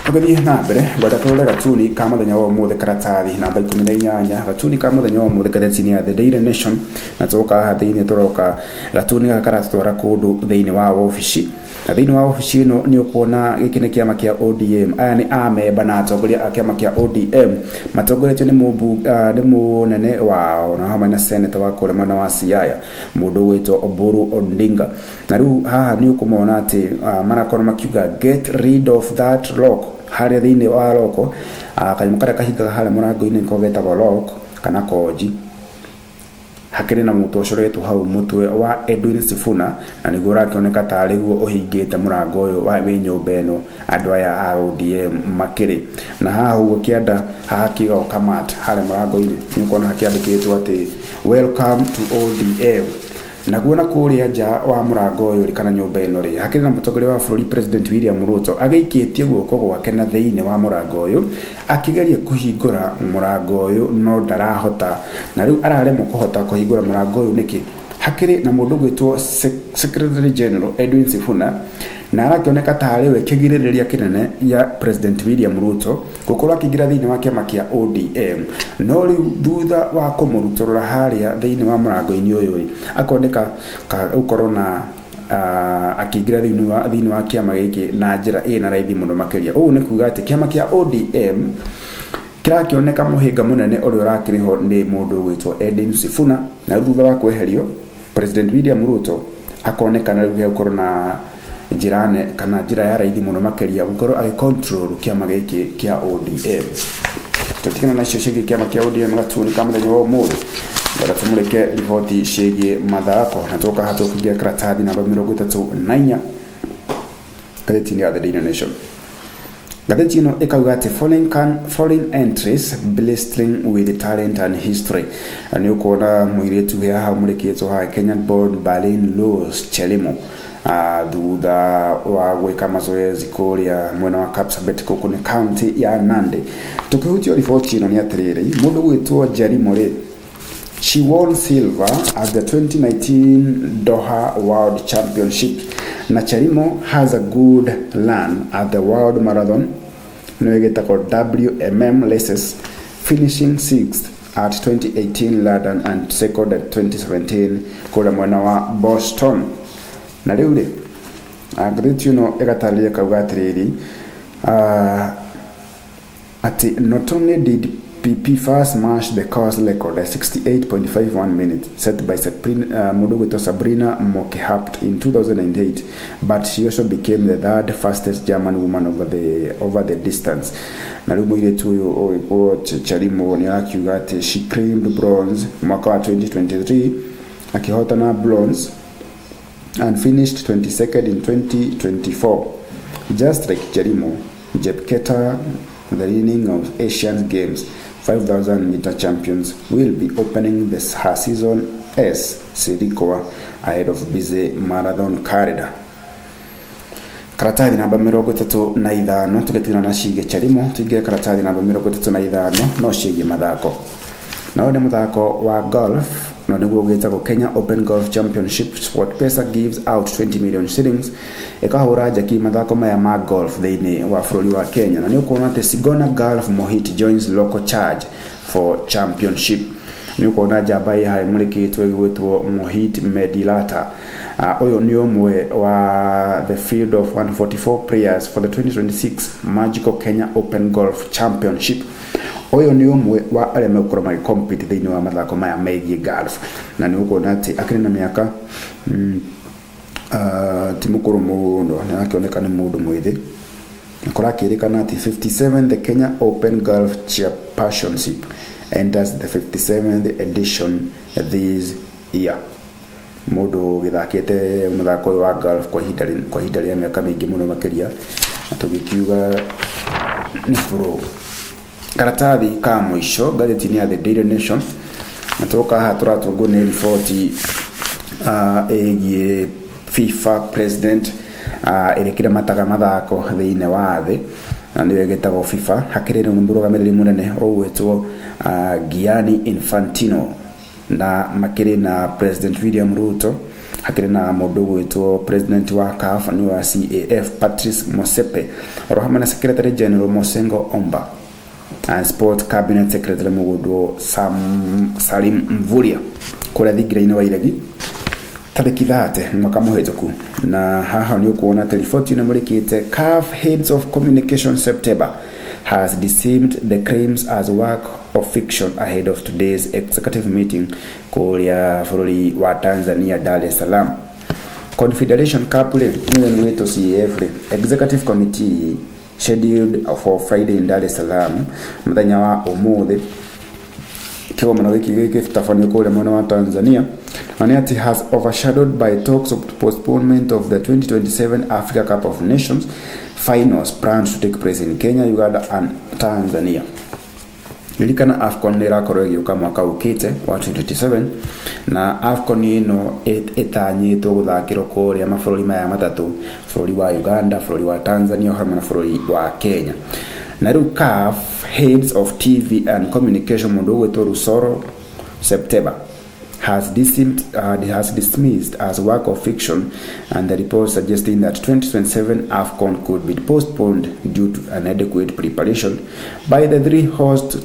Tũgĩthiĩ na mbere gweta tũrore gatuni ka mũthenya wa ũmũthĩ karatathi namba 18 gatuni ka mũthenya wa ũmũthĩ gatheti-inĩ ya The Daily Nation, na tũroka haha thĩinĩ tũroka gatuni gaka karatwara kũndũ thĩinĩ wa ofici. Na thĩinĩ wa ofici ĩno nĩ ũkuona gĩkĩ nĩ kĩama kĩa ODM. Aya nĩ amemba na atongoria a kĩama kĩa ODM matongoretio nĩ mũnene wao na hamwe na senator wa kũrĩa mwena wa Siaya mũndũ gwĩtwo Oburu Odinga. Na rĩu haha nĩ ũkũmona atĩ marakorwo makiuga get rid of that lock harĩa thĩinĩ wa loko kanyamũ karĩa kahingaga harĩa mũrango-inĩ nĩko getagwo lock kana koji. Hakĩrĩ na mũtu ũcoretwo hau mũtwe wa Edwin Sifuna na nĩguo ũrakĩoneka tarĩ guo ũhingĩte mũrango ũyũ wa nyũmba ĩno andũ aya a ODM makĩrĩ. Na haha ũguo kĩanda haha kĩgao kamat harĩa mũrango-inĩ nĩ ũkuona hakĩandĩkĩtwo atĩ welcome to ODM. Naguo na kũrĩa nja wa mũrango ũyũ kana nyũmba ĩno rĩ hakĩrĩ na mũtongoria wa bũrũri President William Ruto agĩikĩtie guoko gwake na thĩinĩ wa mũrango ũyũ akĩgeria kũhingũra mũrango ũyũ no ndarahota, na rĩu araremwo kũhota kũhingũra mũrango ũyũ nĩkĩ. Hakĩrĩ na mũndũ gwĩtwo Secretary General Edwin Sifuna na arakĩoneka tarĩ we kĩgirĩrĩria kĩnene ya President William Ruto gũkorwo akĩingĩra thĩinĩ wa kĩama kĩa ODM. No rĩu thutha wa kũmũrutũrũra harĩa thĩinĩ wa mũrango-inĩ ũyũ akoneka gũkorwo na akĩingĩra thĩinĩ wa kĩama gĩkĩ na njĩra ĩna raithi mũno makĩria. Ũguo nĩ kuga atĩ kĩama kĩa ODM kĩrakĩoneka mũhĩnga mũnene ũrĩa ũrakĩrĩho nĩ mũndũ gwĩtwo Edwin Sifuna, na thutha wa kweherio President William Ruto akonekana rĩu gũkorwo na njirane kana njira ya raithi mũno makĩria gũkorwo agĩcontrol kĩama gĩkĩ kĩa ODM. Tũtikana na ciĩgiĩ kĩama kĩa ODM gatuni kama mũthenya wa ũmũthĩ. Bara tumuleke riboti ciĩgiĩ mathako na tũka hatũkĩgia karatathi namba 34 gatheti-inĩ ya The Daily Nation. Gatheti ĩno ĩkauga atĩ foreign entries blistering with talent and history. Nĩ ũkuona mũirĩtu haha mũrĩkĩtwo haha Kenyan born Berlin Rose Chelimo thutha wa gwĩka mazoezi kũrĩa mwena wa Kapsabet gũkũ nĩ county ya Nandi. Tukĩhutio riboti ĩno nĩ atĩrĩrĩ, mũndũ gwĩtwo Chelimo rĩ, she won silver at the 2019 Doha World Championship. Na Chelimo has a good run at the World Marathon WMM races, finishing 6th at 2018 London and 2nd at 2017 kũrĩa mwena wa Boston. Na rĩu rĩ, gatheti ĩno ĩgatarĩria kauga atĩrĩrĩ, ati not only did PP first smashed the course record at 68.51 minutes set by Sabrina Mokehapt in 2008, but she also became the third fastest German woman over the distance. Na rĩu mũirĩtu ũyũ Chelimo nĩ akiuga atĩ she claimed bronze mwaka wa 2023 akihotana bronze and finished 22nd in 2024. Just like Chelimo, Jepketa, the reigning of Asian Games 5,000 meter champions, will be opening her season as Sirikoa ahead of busy marathon corridor. Karatathi namba 35 tugetina na ciĩgiĩ Chelimo, tuige karatathi namba 35 no ciĩgiĩ mathako. Na nĩ muthako wa golf no nĩguo gwĩtagwo Kenya Open Golf Championship. SportPesa gives out 20 million shillings ikahũra njaki mathako maya ma golf thĩinĩ wa bũrũri wa Kenya. Na nĩ ũkuona atĩ Sigona Golf Mohit joins local charge for championship. Nĩ ũkuona njamba ĩhaĩ mũrĩkĩtwo gwĩtwo Mohit Medilata. Ũyũ nĩ ũmwe wa the field of 144 players for the 2026 Magical Kenya Open Golf Championship. Oyo nĩ ũmwe wa arĩa megũkorwo magĩcompete thĩinĩ wa mathako maya megiĩ golf. Na nĩ ũkuona atĩ akĩrĩ na mĩaka ti mũkũrũ mũno, nĩ akĩoneka nĩ mũndũ mwĩthĩ. Kũrakĩrĩkana atĩ 57 the Kenya Open Golf Championship enters the 57th edition this year. Mũndũ gĩthakĩte mũthako ũyũ wa golf kwa ihinda rĩa mĩaka mĩingĩ mũno makĩria, na tũgĩkiuga nĩ bũrũri. Karatathi ka mũico gatheti-inĩ ya The Daily Nation na tũroka haha tũratũngwo nĩ riboti ĩgiĩ FIFA president ĩrĩkĩre mataga mathako thĩinĩ wa thĩ, na nĩwe gĩtagwo FIFA. Hakĩrĩ na mũrũgamĩrĩri mũnene ũgwĩtwo Gianni Infantino, na makĩrĩ na President William Ruto, hakĩrĩ na mũndũ ũgwĩtwo president wa CAF nĩ wa CAF Patrice Motsepe, oro hamwe na Secretary General Mosengo Omba and Sport Cabinet Secretary Mugudu Salim Mvuria kũrĩa thingira-inĩ wa Iregi tarĩki 30 mwaka mũhĩtũku. Na haha nĩ ũkuona atĩ riboti ĩno mũrĩkĩte CAF heads of communication September has dismissed the claims as work of fiction ahead of today's executive meeting kũrĩa bũrũri wa Tanzania Dar es Salaam. Confederation Cup nĩwe wĩtwo CAF executive committee scheduled for Friday in Dar es Salaam mũthenya wa ũmũthĩ. Kĩgomano gĩkĩ gĩtabanio kũrĩa mwena wa Tanzania na nĩ atĩ has overshadowed by talks of postponement of the 2027 Africa Cup of Nations finals planned to take place in Kenya, Uganda and Tanzania. Ilikana AFCON nĩ ĩrakorwo ĩgĩũka mwaka ũkĩte wa 2027, na AFCON ĩno ĩtanyĩtwo gũthakĩrwo kũrĩa mabũrũri maya matatũ, bũrũri wa Uganda, bũrũri wa Tanzania hamwe na bũrũri wa Kenya. Na rĩu CAF heads of TV and communication mũndũ ũgwĩtwo Rusoro September has dismissed as work of fiction, and the report suggesting that 2027 AFCON could be postponed due to inadequate preparation by the three host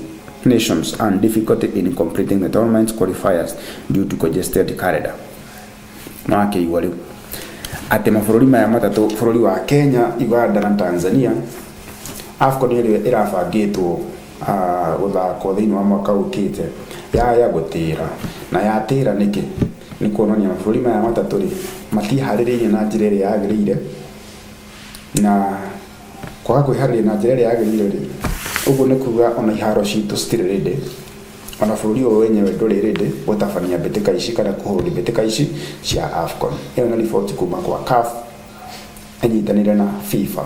nations and difficulty in completing the tournament qualifiers due to congested calendar. Mwake iwali ate mabũrũri maya matatũ, bũrũri wa Kenya, Uganda na Tanzania, AFCON ĩrabangĩtwo gũthakwo thĩinĩ wa mwaka ũkĩte ya gũtĩra na yatĩra nĩkĩ nĩ kuonania mabũrũri maya matatũ rĩ matiharĩrĩirie na njĩra ĩrĩa yagĩrĩire, na kwaga kwĩharĩrĩria na njĩra ĩrĩa yagĩrĩire rĩ, ũguo nĩ kuga ona iharo citũ citirĩ rĩndĩ, ona bũrũri ũyũ wenyewe ndũrĩ rĩndĩ gũtabania mbĩtĩka ici kana kũhũrũria mbĩtĩka ici cia AFCON. Ĩyo nĩ riboti kuma kwa CAF ĩnyitanĩire na FIFA.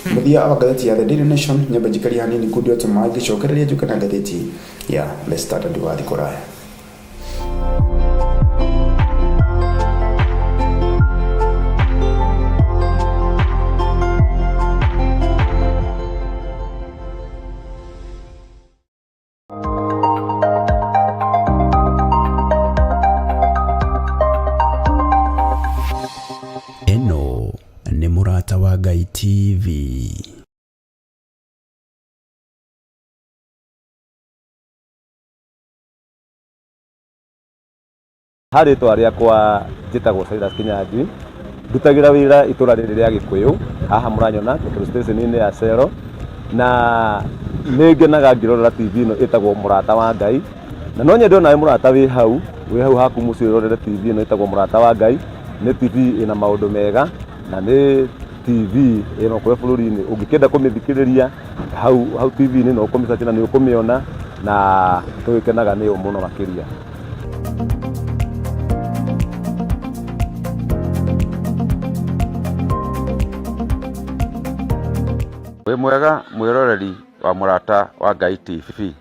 Mũthia wa ngathĩti ya The Daily Nation, nyamba njikaria hanini kundi otuma ngĩcokereria njuke na ngathĩti ya The Standard wa Racuriai. Eno nĩ Mũrata wa Ngai TV. Harĩ twa rĩakwa njĩtagwo Cyrus Kinyanjui, ndutagĩra wĩra itũra rĩrĩ rĩa Gĩkũyũ, haha mũranyona petrol station-inĩ ya Cero, na nĩ ngenaga ngĩrorera TV ĩno ĩtagwo Mũrata wa Ngai, na no nyende onawe mũrata wĩ hau haku mũciĩ ũrorere TV ĩno ĩtagwo Mũrata wa Ngai. Nĩ TV ĩna maũndũ mega, na nĩ TV ĩno kũrĩa bũrũri-inĩ ũngĩkenda kũmĩthikĩrĩria hau TV-inĩ no ũkũmĩcaria na nĩ ũkũmĩona, na tũgĩkenaga nĩyo mũno makĩria. Wĩ mwega mwĩroreri wa Mũrata wa Ngai TV.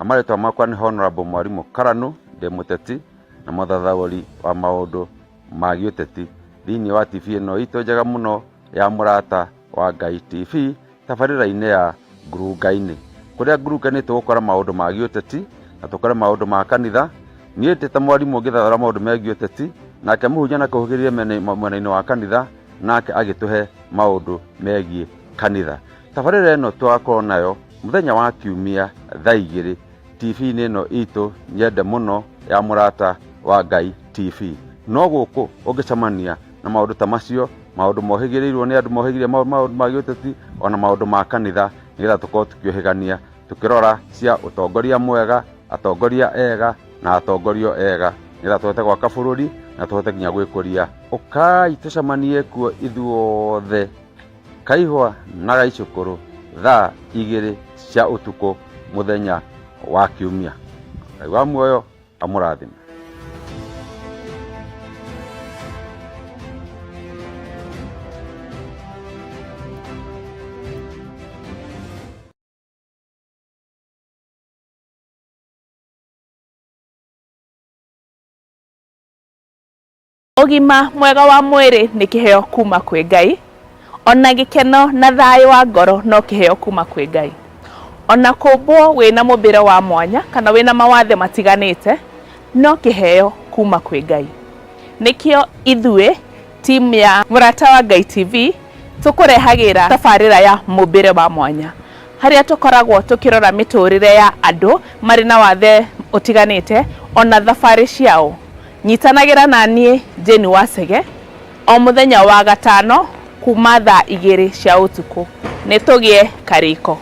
Amarĩtwa makwa nĩ Honorable Mwarimũ Karanu, ndĩ mũteti na mũthathaũri wa maũndũ ma gĩũteti thĩinĩ wa TV ĩno itũ njega mũno ya Mũrata wa Ngai TV, tabarĩra-inĩ ya ngurunga-inĩ, kũrĩa ngurunga-inĩ tũgũkora maũndũ ma gĩũteti na tũkore maũndũ ma kanitha. Niĩ ndĩ ta mwarimũ ngĩthathaũra maũndũ ma gĩũteti, nake mũhunjia na kũhũgĩrĩria mwena-inĩ wa kanitha, nake agĩtũhe maũndũ megiĩ kanitha. Tabarĩra ĩno twakorwo nayo mũthenya wa Kiumia thaa 2 TV-inĩ ĩno itũ nyende mũno ya Mũrata wa Ngai TV. No gũkũ ũngĩcemania na maũndũ ta macio, maũndũ mohĩgĩrĩirwo nĩ andũ mohĩgĩrĩire maũndũ ma gĩũteti, ona maũndũ ma kanitha, nĩgetha tũkorwo tũkĩũhĩgania tũkĩrora cia ũtongoria mwega, atongoria ega na atongorio ega, nĩgetha tũhote gwaka bũrũri na tũhote nginya gwĩkũria. Ũkai tũcemanie kuo ithuothe Kaihwa na Gaicũkũrũ thaa 2 cia ũtukũ mũthenya wa Kiumia. Ngai wa muoyo amũrathime. Ũgima mwega wa mwĩrĩ nĩ kĩheo kuma kwĩ Ngai, ona gĩkeno na thayũ wa ngoro no kĩheo kuma kwĩ Ngai. Ona kũmbwo wĩna mũmbĩre wa mwanya kana wĩna mawathe matiganĩte no kĩheo kuma kwĩ Ngai. Nĩkĩo ithuĩ timu ya Mũrata wa Ngai TV tũkũrehagĩra tabarĩra ya mũmbĩre wa mwanya, harĩa tũkoragwo tũkĩrora mĩtũrĩre ya andũ marĩ na wathe ũtiganĩte ona thabarĩ ciao. Nyitanagĩra na niĩ Jeni Wasege o mũthenya wa gatano kuma thaa 2 cia ũtukũ. Nĩ tũgĩe karĩko.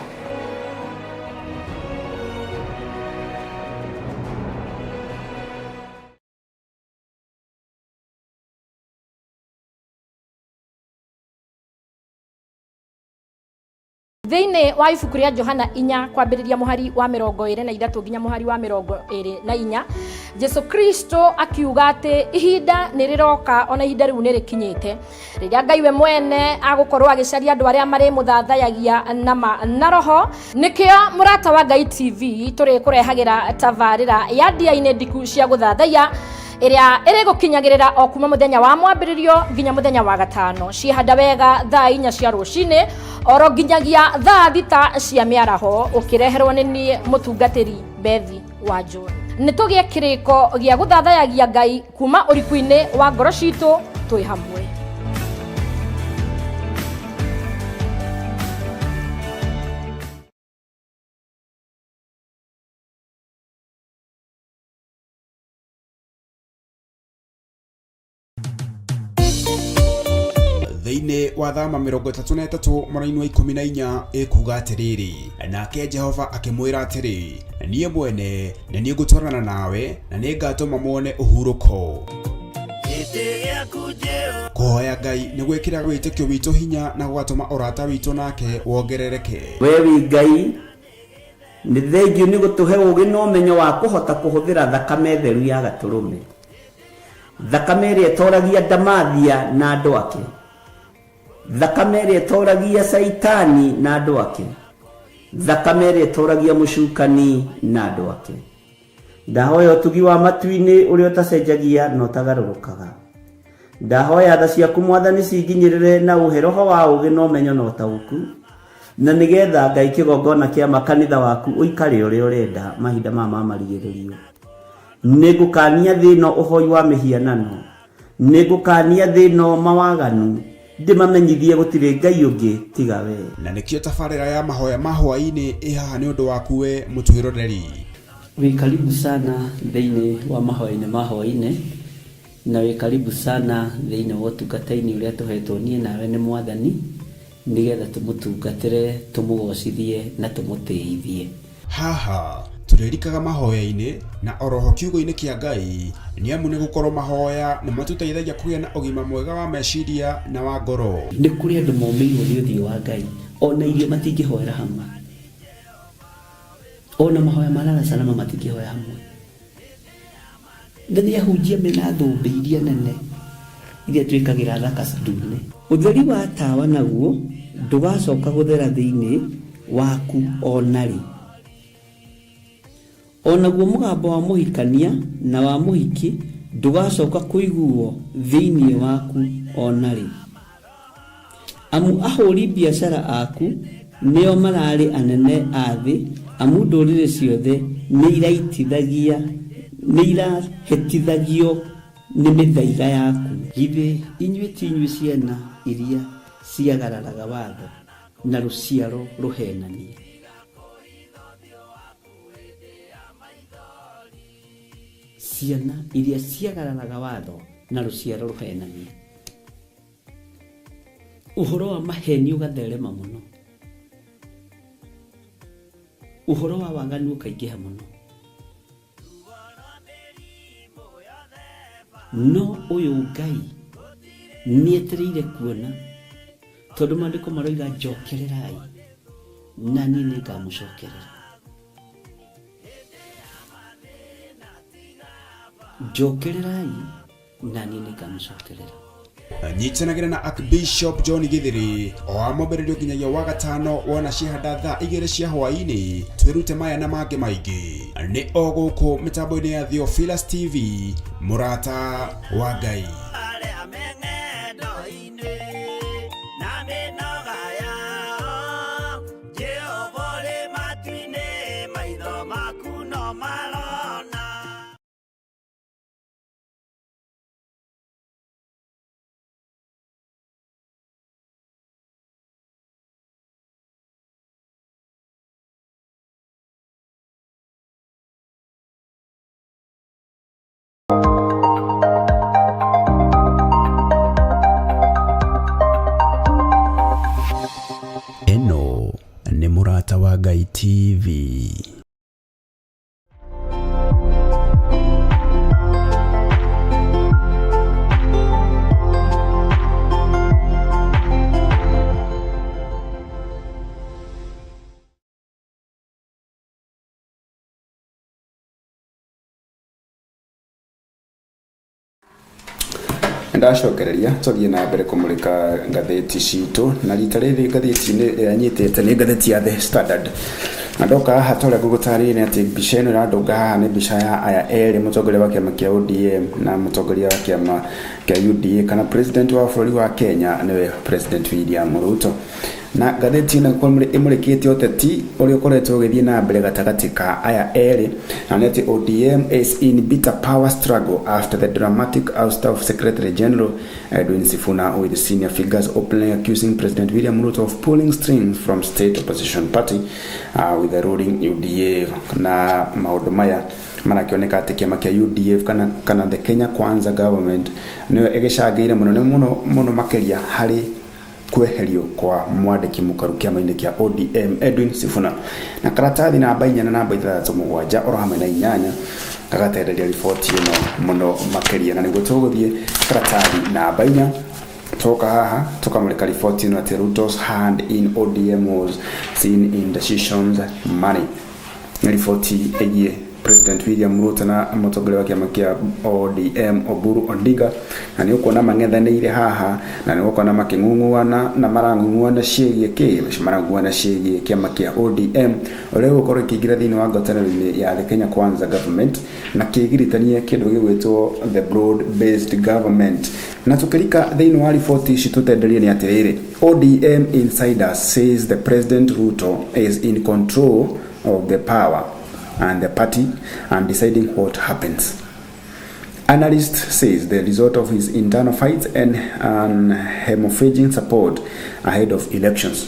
Thĩinĩ wa ibuku rĩa Johana 4 kwambĩrĩria mũhari wa 23 nginya mũhari wa 24, Jesu Kristo akiuga atĩ ihinda nĩ rĩroka, ona ihinda rĩu nĩ rĩkinyĩte, rĩrĩa Ngai we mwene agũkorwo agĩcaria andũ arĩa marĩ mũthathayagia na roho. Nĩkĩo Mũrata wa Ngai TV tũrĩ kũrehagĩra tabarĩra ya ndia-inĩ ndiku cia gũthathaya, ĩrĩa ĩrĩgũkinyagĩrĩra o kuma mũthenya wa mwambĩrĩrio nginya mũthenya wa gatano, ciĩhanda wega thaa 4 cia rũcinĩ oro nginyagia thaa 6 cia mĩaraho, ũkĩreherwo nĩ niĩ mũtungatĩri Bethi wa John. Nĩ tũgĩe kĩrĩko gĩa gũthathayagia Ngai kuma ũriku-inĩ wa ngoro citũ twĩ hamwe. thiini wa thama 33 mwaka-ini wa 14 ikuga atiriri nake Jehova akimwira atiri nie mwene na nie ngutwarana nawe na nie ngatuma muone uhuruko. Kuhoya Ngai ni gwikira witikio witu hinya na gwatuma urata witu nake wongerereke. Wewe Ngai ni thengio ni gutuhe ugi no menyo wa kuhota kuhuthira thakame theru ya gaturume, thakame ria toragia Damathia na andu ake, thakame ria toragia Saitani na andu ake, thakame ria toragia mucukani na andu ake. Ndahoya utugi wa matu-ini uria utacenjagia no tagarurukaga. Ndahoya tha ciaku Mwathani cinginyirire na uhe roho wa ugi no menyo no tauku, na nigetha Ngai kigongona kia makanitha waku uikare uria urenda mahinda mama marigiririo. Nigukania thino uhoi wa mihianano, nigukania thino mawaganu, ndimamenyithie gutire Ngai ungi tiga we. Na nikio tabarira ya mahoya mahwa-ini ihaha ni undu waku we mutwiroreri. We karibu sana thiini wa mahoya-ini na we karibu sana thiini wa utungata-ini uria tuhetwo nie nawe ni Mwathani nigetha tumutungatire, tumugocithie na tumutiithie. Haha turirikaga mahoya-ini na oroho kiugo-ini kia Ngai ni amu ni gukorwo mahoya ni matuteithagia kugia na ugima mwega wa meciria na wa ngoro. Ni kuri andu momeirwo ni uthio wa Ngai ona irio matingihoera hamwe, ona mahoya malala salama matingihoya hamwe. Ndani ya hujia mena thumbi iria nene iria twikagira thaka ndune. Utheri wa tawa naguo ndugacoka guthera thiini waku onari. Onaguo mugambo wa muhikania na wa muhiki ndugacoka kuiguo thiini waku onari. Amu ahuri biashara aku nio marari anene athi, amu ndurire ciothe ni irahitithagio ni mithaiga yaku. Gibe inyue tinyue ciana iria ciagararaga watho na ruciaro ruhenanie. Ciana iria ciagararaga watho na ruciaro ruhenanie. Uhoro wa maheni ugatherema muno, uhoro wa waganu ukaingiha muno. No uyu Ngai nietereire kuona tondu mandiko maroiga njokererai na nie ningamucokerera. Njokererai na nie ningamucokerera. Nyitanagira na Archbishop John Githiri o amombererio nginyagia wa gatano wona cihanda thaa 2 cia hwaini. Twirute maya na mangi maingi ni o guku mitambo-ini ya Theophilus TV, murata wa Ngai. Eno ni murata wa Ngai TV. Ndacokereria tuthie na mbere kumulika ngatheti citu na rita riri ngatheti-ini yanyitite ni ngatheti ya The Standard. Ndoka hatore gugutariria ati mbica ino iradunga haha ni mbica ya aya eri, mutongoria wa kiama kia ODM na mutongoria wa kiama kia UDA kana president wa bũrũri wa Kenya niwe President William Ruto. Na gatheti ino imurikite uteti uri ukoretwo ugithie na mbere gatagati ka aya eri, na neti ODM is in bitter power struggle after the dramatic ouster of Secretary General Edwin Sifuna, with senior figures openly accusing President William Ruto of pulling strings from state opposition party with the ruling UDA. Na maundu maya manakioneka ati kiama kia UDA kana the Kenya Kwanza government niyo igicangiire muno makeria hari kweherio kwa mwandiki mukaru kiama-ini kia ODM Edwin Sifuna na karatathi namba 4 na namba 37 oro hamwe na 8 gagatereria riboti ino muno makeria na niguo tuguthie karatathi namba 4 toka haha tukamulika riboti ino ati Ruto's hand in ODM was seen in decisions money. Riboti egie President William Ruto na mutongoria wa kiama kia ODM Oburu Odinga na ni uko na mang'ethanĩire haha na ni uko na making'ung'uana na marang'ung'uana ciĩgie marang'ung'uana ciĩgie kiama kia ODM ore ukorwo kigira thini wa ngwatanĩro ya the Kenya Kwanza government na kigiritania kindu gĩgwĩtwo the broad based government na tukirika thini wa riboti ici tutenderie ni atiriri ODM insiders says the President Ruto is in control of the power and the party and deciding what happens. Analyst says the result of his internal fights and hemorrhaging support ahead of elections.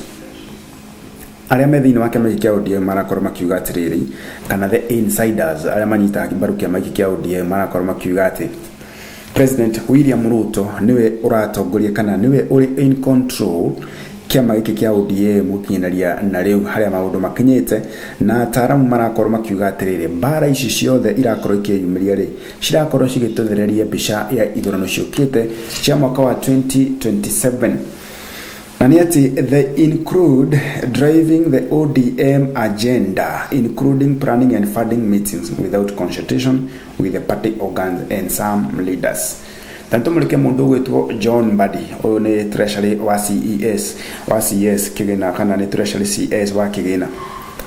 Aria methini wa kiama kia ODM marakorwo makiuga atiriri kana the insiders aria manyita kibaru kiama kia ODM marakorwo makiuga ati President William Ruto niwe uratongoria kana niwe uri in control kiama giki kia ODM gukinyaria na riu haria maundu makinyite na ataramu marakorwo makiuga atiriri bara ici ciothe irakorwo ikiyumiria ri cirakorwo cigituthereria mbica ya ithurano ciukite cia mwaka wa 2027 na ni ati they include driving the ODM agenda including planning and funding meetings without consultation with the party organs and some leaders. Tanto mulike mundu gwitwo John Mbadi o ni treasury wa CES kigina kana ni treasury CS wa kigina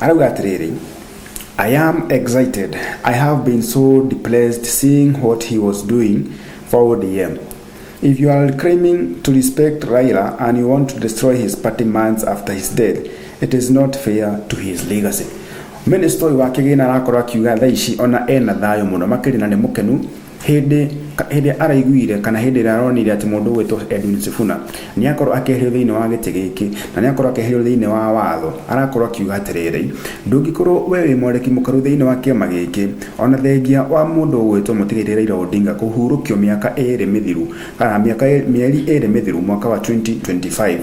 arauga atiriri I am excited. I have been so displeased seeing what he was doing for ODM. If you are claiming to respect Raila and you want to destroy his party months after his death, it is not fair to his legacy. Minister wa kigina arakorwo akiuga thaici ona ena thayo muno makiri na ni mukenu hindi araiguire kana hindi aronire ati mundu gwitwo Edwin Sifuna ni akorwo akeherio thiini wa giti giki na ni akorwo akeherio thiini wa watho arakorwo akiuga atiriri ndungikorwo we wi mwandiki mukaru thiini wa kiama giki ona thengia wa mundu gwitwo mutigirira Raila Odinga kuhurukio miaka 2 mithiru kana mieri 2 mithiru mwaka wa 2025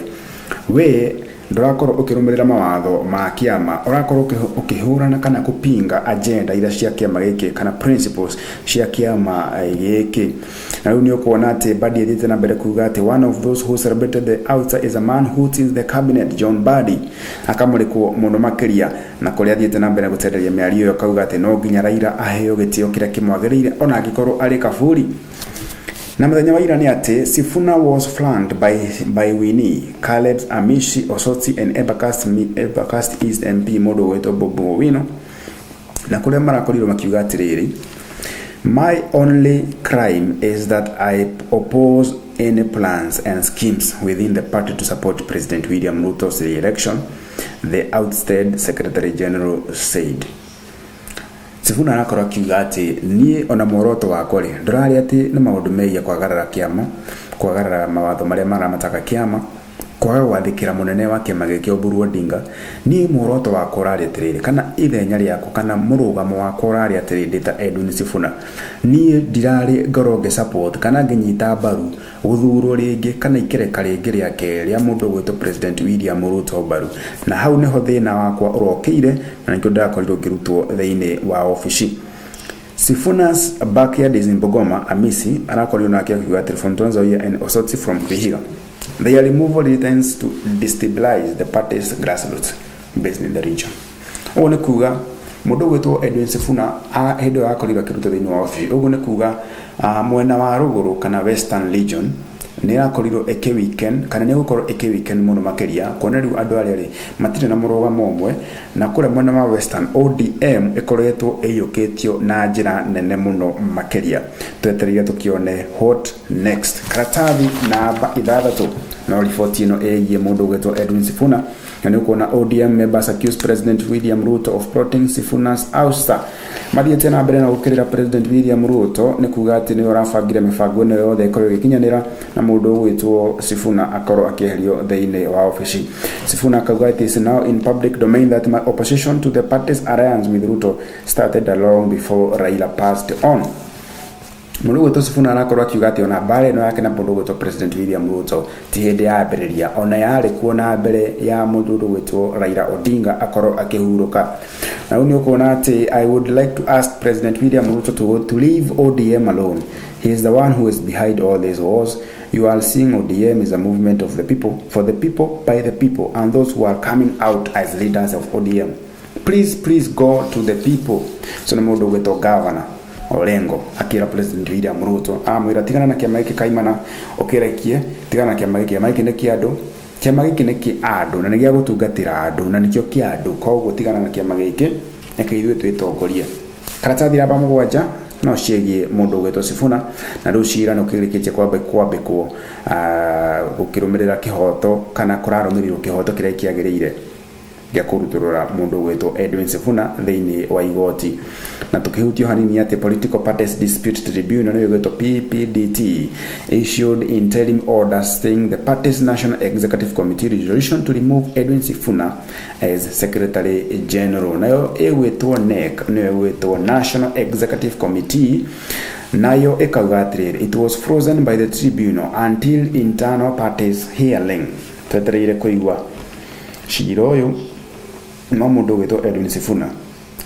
we ndurakorwo ukirumirira mawatho ma kiama urakorwo ukihurana kana kupinga agenda ira cia kiama giki kana principles cia kiama giki na riu ni ukuona ati Mbadi ethite na mbere kuga ati one of those who celebrated the outside is a man who is the cabinet John Mbadi akamurikwo muno makiria na kuria thiite na mbere gutenderia miario yo kauga ati no nginya Raila aheo gitio kiria kimwagirire ona angikorwo ari kaburi. Na muthenya wa ira ni ati Sifuna was flanked by Winnie, Caleb Amishi Osotsi and Embakasi East MP Modo weto Bobo Wino na kuria marakorirwo makiuga atiriri my only crime is that I oppose any plans and schemes within the party to support President William Ruto's re-election, the ousted Secretary General said. Sifuna arakorwo akiuga ati ni ona moroto wakwa ri ndurari ati ni maundu meya kwagarara kiama kwagarara mawatho maria maramataka kiama kwaga gwathikira munene wa kiama giki Oburu Odinga ni moroto wakwa urari atiriri kana ithenya riako kana murugamo wakwa urari atiriri ta Edwin Sifuna ni ndirari ngoronge support kana nginyita mbaru guthurwo ringi kana ikereka ringi riake ria mundu gwitwo President William Ruto mbaru na hau niho thina wakwa urokiire na nikyo ndakorirwo ngirutwo thiini wa ofici. Sifuna's backyard is in Bogoma. Amisi arakorirwo nake akiuga from Tanzania and Osotsi from Vihiga. Their removal intends to destabilize the party's grassroots based in the region. One kuga mundu gwitwo Edwin Sifuna hendo akorirwo akiruta thiini wa ofici. Uguo ni kuga mwena wa ruguru kana Western Region ni akorirwo eke weekend kana ni gukorwo eke weekend muno makeria kuona riu andu ari matire na murugamo omwe na kure mwena wa Western ODM ikoretwo eyukitio na njira nene muno makeria twetereire tukione what next. Karatathi namba 6 na riboti ino egie mundu gwitwo Edwin Sifuna na ni kuona ODM members accuse President William Ruto of plotting Sifuna's ouster. Mathiete na mbere na gukirira President William Ruto ni kuga ati ni urabangire mibango ino yothe ikorwo ikinyanira na mundu gwitwo Sifuna akorwo akieherio thiini wa ofici. Sifuna akauga it is now in public domain that my opposition to the party's alliance with Ruto started long before Raila passed on. mundu gwetu Sifuna arakorwo akiuga ati ona mbare no yake na mundu gwetu President William Ruto ti hindi ya mberiria ona yari kuona mbere ya mundu gwetu Raila Odinga akorwo akihuruka. Na ni ukuona ati I would like to ask President William Ruto to leave ODM alone. He is the one who is behind all these wars. You are seeing ODM is a movement of the people, for the people, by the people, and those who are coming out as leaders of ODM. Please go to the people. So na mundu gwetu governor Orengo akira President William Ruto amwira tigana na kiama giki kaimana okirekie tigana na kiama giki ne kiandu kiama giki ne kiandu na nigia gutungatira andu na nikio kiandu koguo tigana na kiama giki eke ithuĩ twitongoria. Karatathi namba 7 no ciegie mundu gwetu Sifuna na riu cira no kirikitie kwambikwo gukirumirira kihoto kana kurarumirirwo kihoto kiria kiagiriire gya kuruturura mundu gwetu Edwin Sifuna thiini wa igoti. Na tukihutio hanini ati Political Parties Dispute Tribunal no gwetu PPDT issued interim orders saying the party's National Executive Committee resolution to remove Edwin Sifuna as Secretary General. Nayo egwetwo NEC no egwetwo National Executive Committee nayo ekauga atiriri it was frozen by the tribunal until internal parties hearing. Twetereire kuigwa cira uyu no mundu gwetu Edwin Sifuna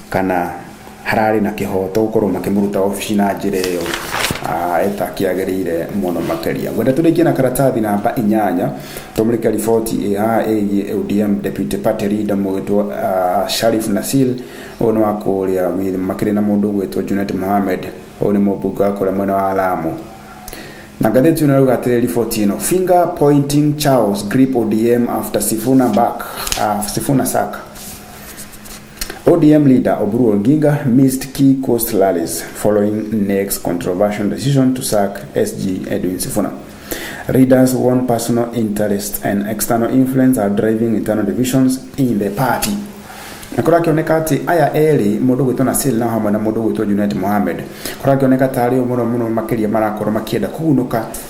kana harari na kihoto gukorwo makimuruta ofici na njira iyo etakiagirire muno makeria. Gwenda turikie na karatathi namba 8 tumurike riboti ĩgie ODM Deputy Party Leader mwitwo Sharif Nasil ono wakuria makiri na mundu gwetwo Junet Mohamed oni mubunge akora mwena wa Lamu. Na gatheti unauga ati riboti ino finger pointing Charles grip ODM after Sifuna sack. ODM leader Oburu Oginga missed key coast rallies following NEC's controversial decision to sack SG Edwin Sifuna. Readers warn personal interest and external influence are driving internal divisions in the party. Nakora kioneka ati aya eri mundu gwitwo Nasil na hamwe na mundu gwitwo Junet Mohamed kora kioneka tari muno makiria marakoro makienda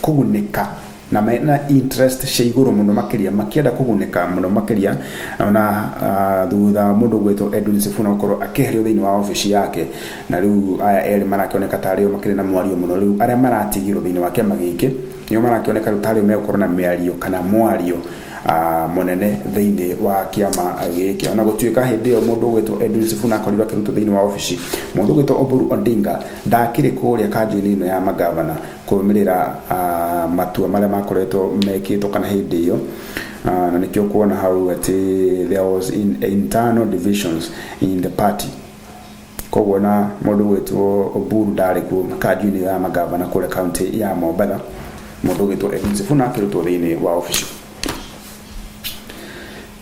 kugunika na mena interest sheiguru muno makienda kugunika muno makiria na thutha mundu gwetwo Edwin Sifuna ukoro akeherio thiini wa office yake na riu aya eri marakioneka tari makiri na mwario muno riu aria maratigirwo thiini wa kiama giki nio marakioneka tari mekoro na miario kana mwario monene thiini wa kiama giki ona gutuika hindi iyo mundu gwetwo Edwin Sifuna akorirwo akiruto thiini wa office mundu gwetwo Oburu Odinga ndakiri kuria kanjini ino ya magavana kumirira matua maria makoretwo mekitwo kana hindi iyo na nikio kuona hau ati there was internal divisions in the party koguo na mundu gwetwo Oburu ndari ku kanjini ya magavana kule county ya Mombasa mundu gwetwo Edwin Sifuna akiruto thiini wa office.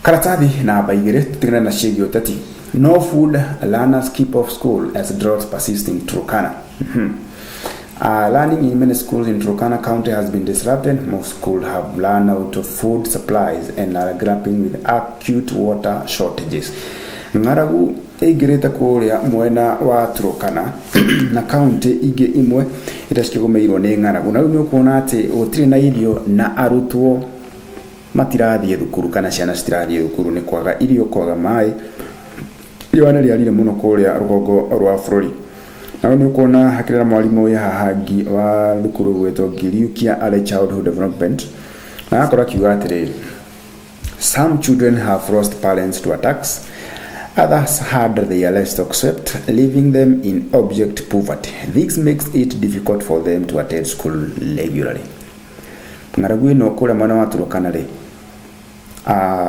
Karatathi namba 2 tutigana na ciĩgie ũteti. No food, learners keep off school as drought persisting Turkana. Learning in many schools in Turkana County has been disrupted. Most schools have run out of food supplies and are grappling with acute water shortages. Ngaragu igireta kuria mwena wa Turkana na county ige imwe itashikigumeirwo ni ngaragu. Na riu ni kuona ati gutiri na irio na arutwo matirathie thukuru kana ciana citirathie thukuru ni kwaga irio kwaga mai riwana riarire muno kuria rugongo rwa bururi. Na ni kuona hakirira mwalimu ya hahangi wa thukuru gwetwo Racuriai Early Childhood Development na akora kiuga atiri some children have lost parents to attacks, others had their livestock swept, leaving them in abject poverty. This makes it difficult for them to attend school regularly. Ngaragu ino kuria mwana wa Turkana ri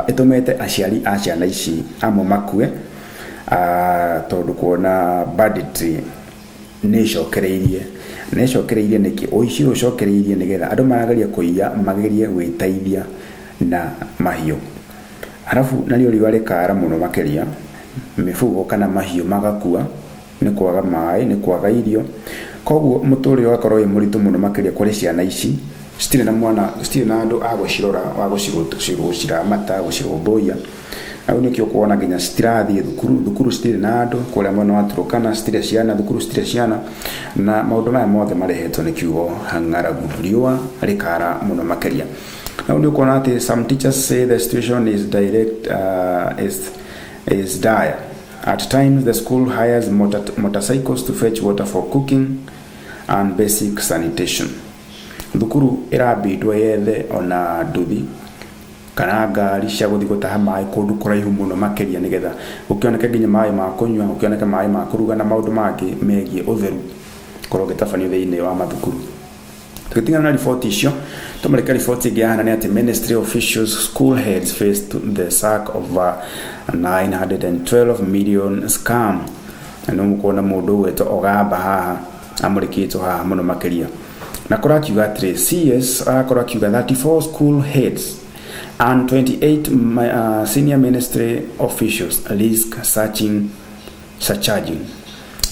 itumete aciari a ciana ici amwe makue tondu kuona banditry nicokereirie niki oici ucokereirie nigetha andu marageria kuiya magerie gwiteithia na mahiu arafu nario riwa rikara muno makeria mifugo kana mahiu magakua ni kwaga mai ni kwaga irio koguo muturi wakorwo wi muritu muno makeria kuri ciana ici stile na andu agwicirora wagwicirocira mata gwiciromboia au nikio kuona nginya stirathi thukuru stile na andu kuria mwana wa Turkana stile ciana thukuru stile ciana na maundu maya mothe marehetwo ni kiugo ngaragu riwa rikara muno makeria. Now you kuona ati some teachers say the situation is is dire. At times the school hires motorcycles to fetch water for cooking and basic sanitation. Thukuru irabindwo yethe ona nduthi kana ngari cia guthi gutaha mai kundu kuraihu muno makiria nigetha ukioneka nginya mai ma kunywa, ukioneka mai ma kuruga na maundu mangi megie utheru korwo gitabanio thiini wa mathukuru. Tukitingana na riboti icio tumareka riboti ingihana ni ati ministry officials, school heads faced the sack of 912 million scam. Na mukona mundu weto ogamba haha amurikitwo haha muno makiria na kurakiuga atiri CS arakora kiuga 34 school heads and 28 senior ministry officials risk surcharging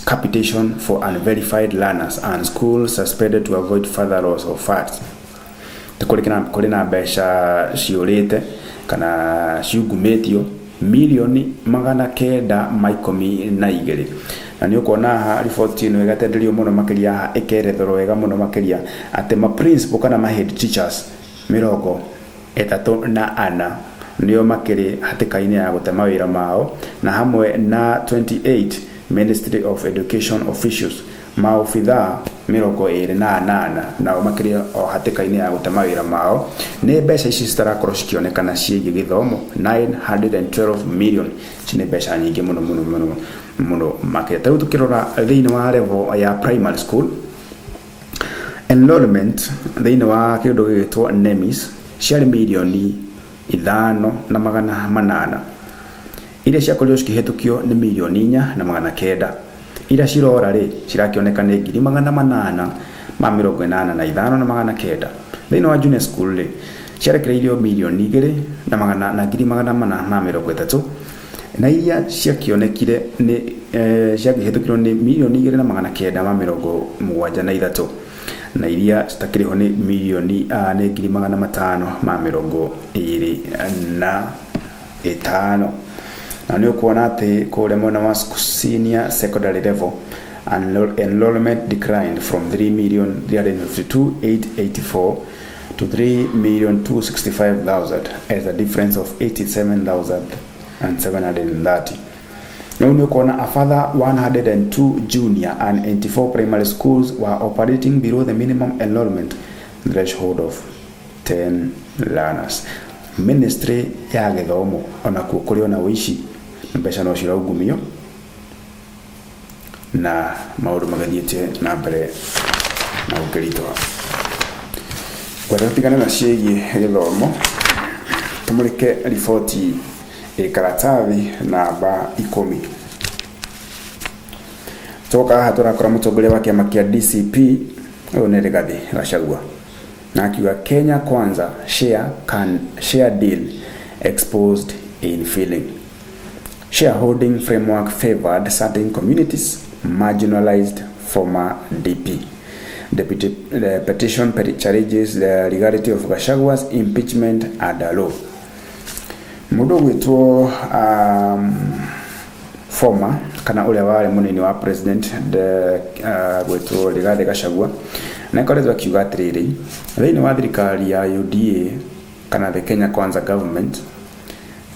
capitation for unverified learners and schools suspended to avoid further loss of funds. Kuri na mbeca ciurite kana ciugumetio milioni 912 na ni ukona ha report ino igatenderio muno makiria ikerethoro wega muno makiria ate ma principal kana ma head teachers 34 nio makiri hatikaine ya gutema wira mao na hamwe na 28 Ministry of Education officials maofitha 28 na makiria o hatikaine ya gutema wira mao ni mbeca ici citarakorwo cikionekana ciĩgiĩ gĩthomo 912 million cine mbeca nyingĩ muno makiria. Tarĩu tukirora thĩinĩ wa level ya primary school enrollment thĩinĩ wa kĩndũ gĩgĩtwo NEMIS ciarĩ milioni 5,800 iria ciakorirwo cikĩhetũkio nĩ milioni 4,900 iria cirora rĩ cirakĩoneka nĩ 885,900 thĩinĩ wa junior school rĩ ciarekereirio milioni 2,430 na iria ciakĩonekire nĩ ciakĩhetũkirwo nĩ milioni 2,973 na iria citakĩrĩho nĩ milioni 525 na nĩ ũkuona atĩ kũrĩa mwena wa senior secondary level enrollment declined from 3,352,884 to 3,265,000 as a difference of 87,730. Now you can a further 102 junior and 84 primary schools were operating below the minimum enrollment threshold of 10 learners. Ministry ya githomo ona kuri ona wici mbeca no ciraugumio na maundu magathiĩte na mbere na ũkĩritũha. Gwatigana na ciĩgiĩ gĩthomo tumũrĩke riboti karatathi namba 10. Toka haha turakora mũtongoria wa kĩama kĩa DCP ũyũ nĩ Rigathi Gachagua na akiuga Kenya Kwanza share deal exposed in filling. Shareholding framework favored certain communities, marginalized former DP. The petition challenges the legality of Gachagua's impeachment and law. Mundu gwitwo former kana uria wari munini wa president gwitwo Rigathi Gachagua na ikoretwo akiuga atiriri thiini wa thirikari ya UDA kana the Kenya Kwanza government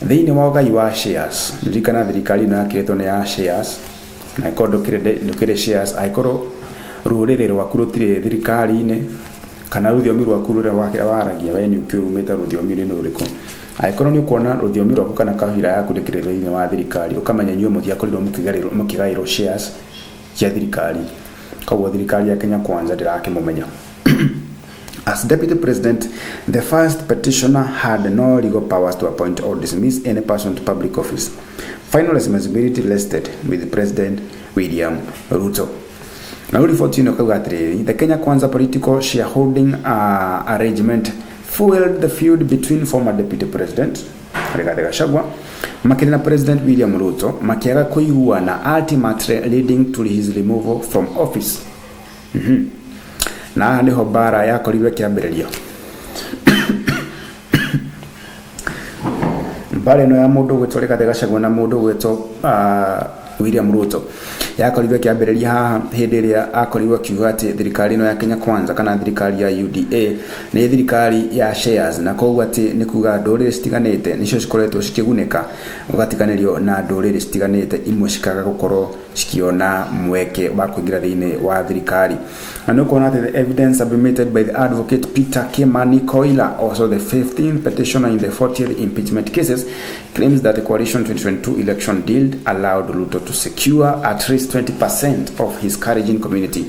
thiini wa ugai wa shares kana thirikari na kiretwo ni ya shares na ikondo kire shares aikoro rurire rwaku rutire thirikari-inĩ kana rũthiomi rwaku rũrĩa waragia we nĩ ũkĩrumĩte rũthiomi-inĩ rũrĩkũ. Aikoro nĩ kuona rũthiomi rwaku kana kahira yaku ndĩkĩrĩrĩinĩ wa thirikari ũkamenya inyuĩ mũtiakorirwo mũkĩgaĩrwo shares cia thirikari, koguo thirikari ya Kenya Kwanza ndĩrakĩmũmenya. As Deputy President, the first petitioner had no legal powers to appoint or dismiss any person to public office. Final responsibility rested with President William Ruto. Now, the Kenya Kwanza political shareholding arrangement fueled the feud between former Deputy President Rigathi Gachagua na President William Ruto, makiaga kuiguana, ultimately leading to his removal from office. Na niho bara yakorirwe kiambĩrĩrio. Bara no ya mundu gwetwo Rigathi Gachagua na mundu gwetwo William Ruto yakorirwe kiambĩrĩria haha hĩndĩ ĩrĩa akorirwo akiuga atĩ thirikari no ya Kenya Kwanza kana thirikari ya UDA nĩ thirikari ya shares na koguo atĩ nĩ kuga ndũrĩrĩ citiganĩte nicio cikoretwo cikĩgunĩka gũgatiganĩrio na ndũrĩrĩ citiganĩte imwe cikaga gũkorwo cikiona mweke wa kuingira thiini wa thirikari. And no kuona the evidence submitted by the advocate Peter Kimani Koila, also the 15th petitioner in the 40th impeachment cases, claims that the coalition 2022 election deal allowed Ruto to secure at least 20% of his Kalenjin community,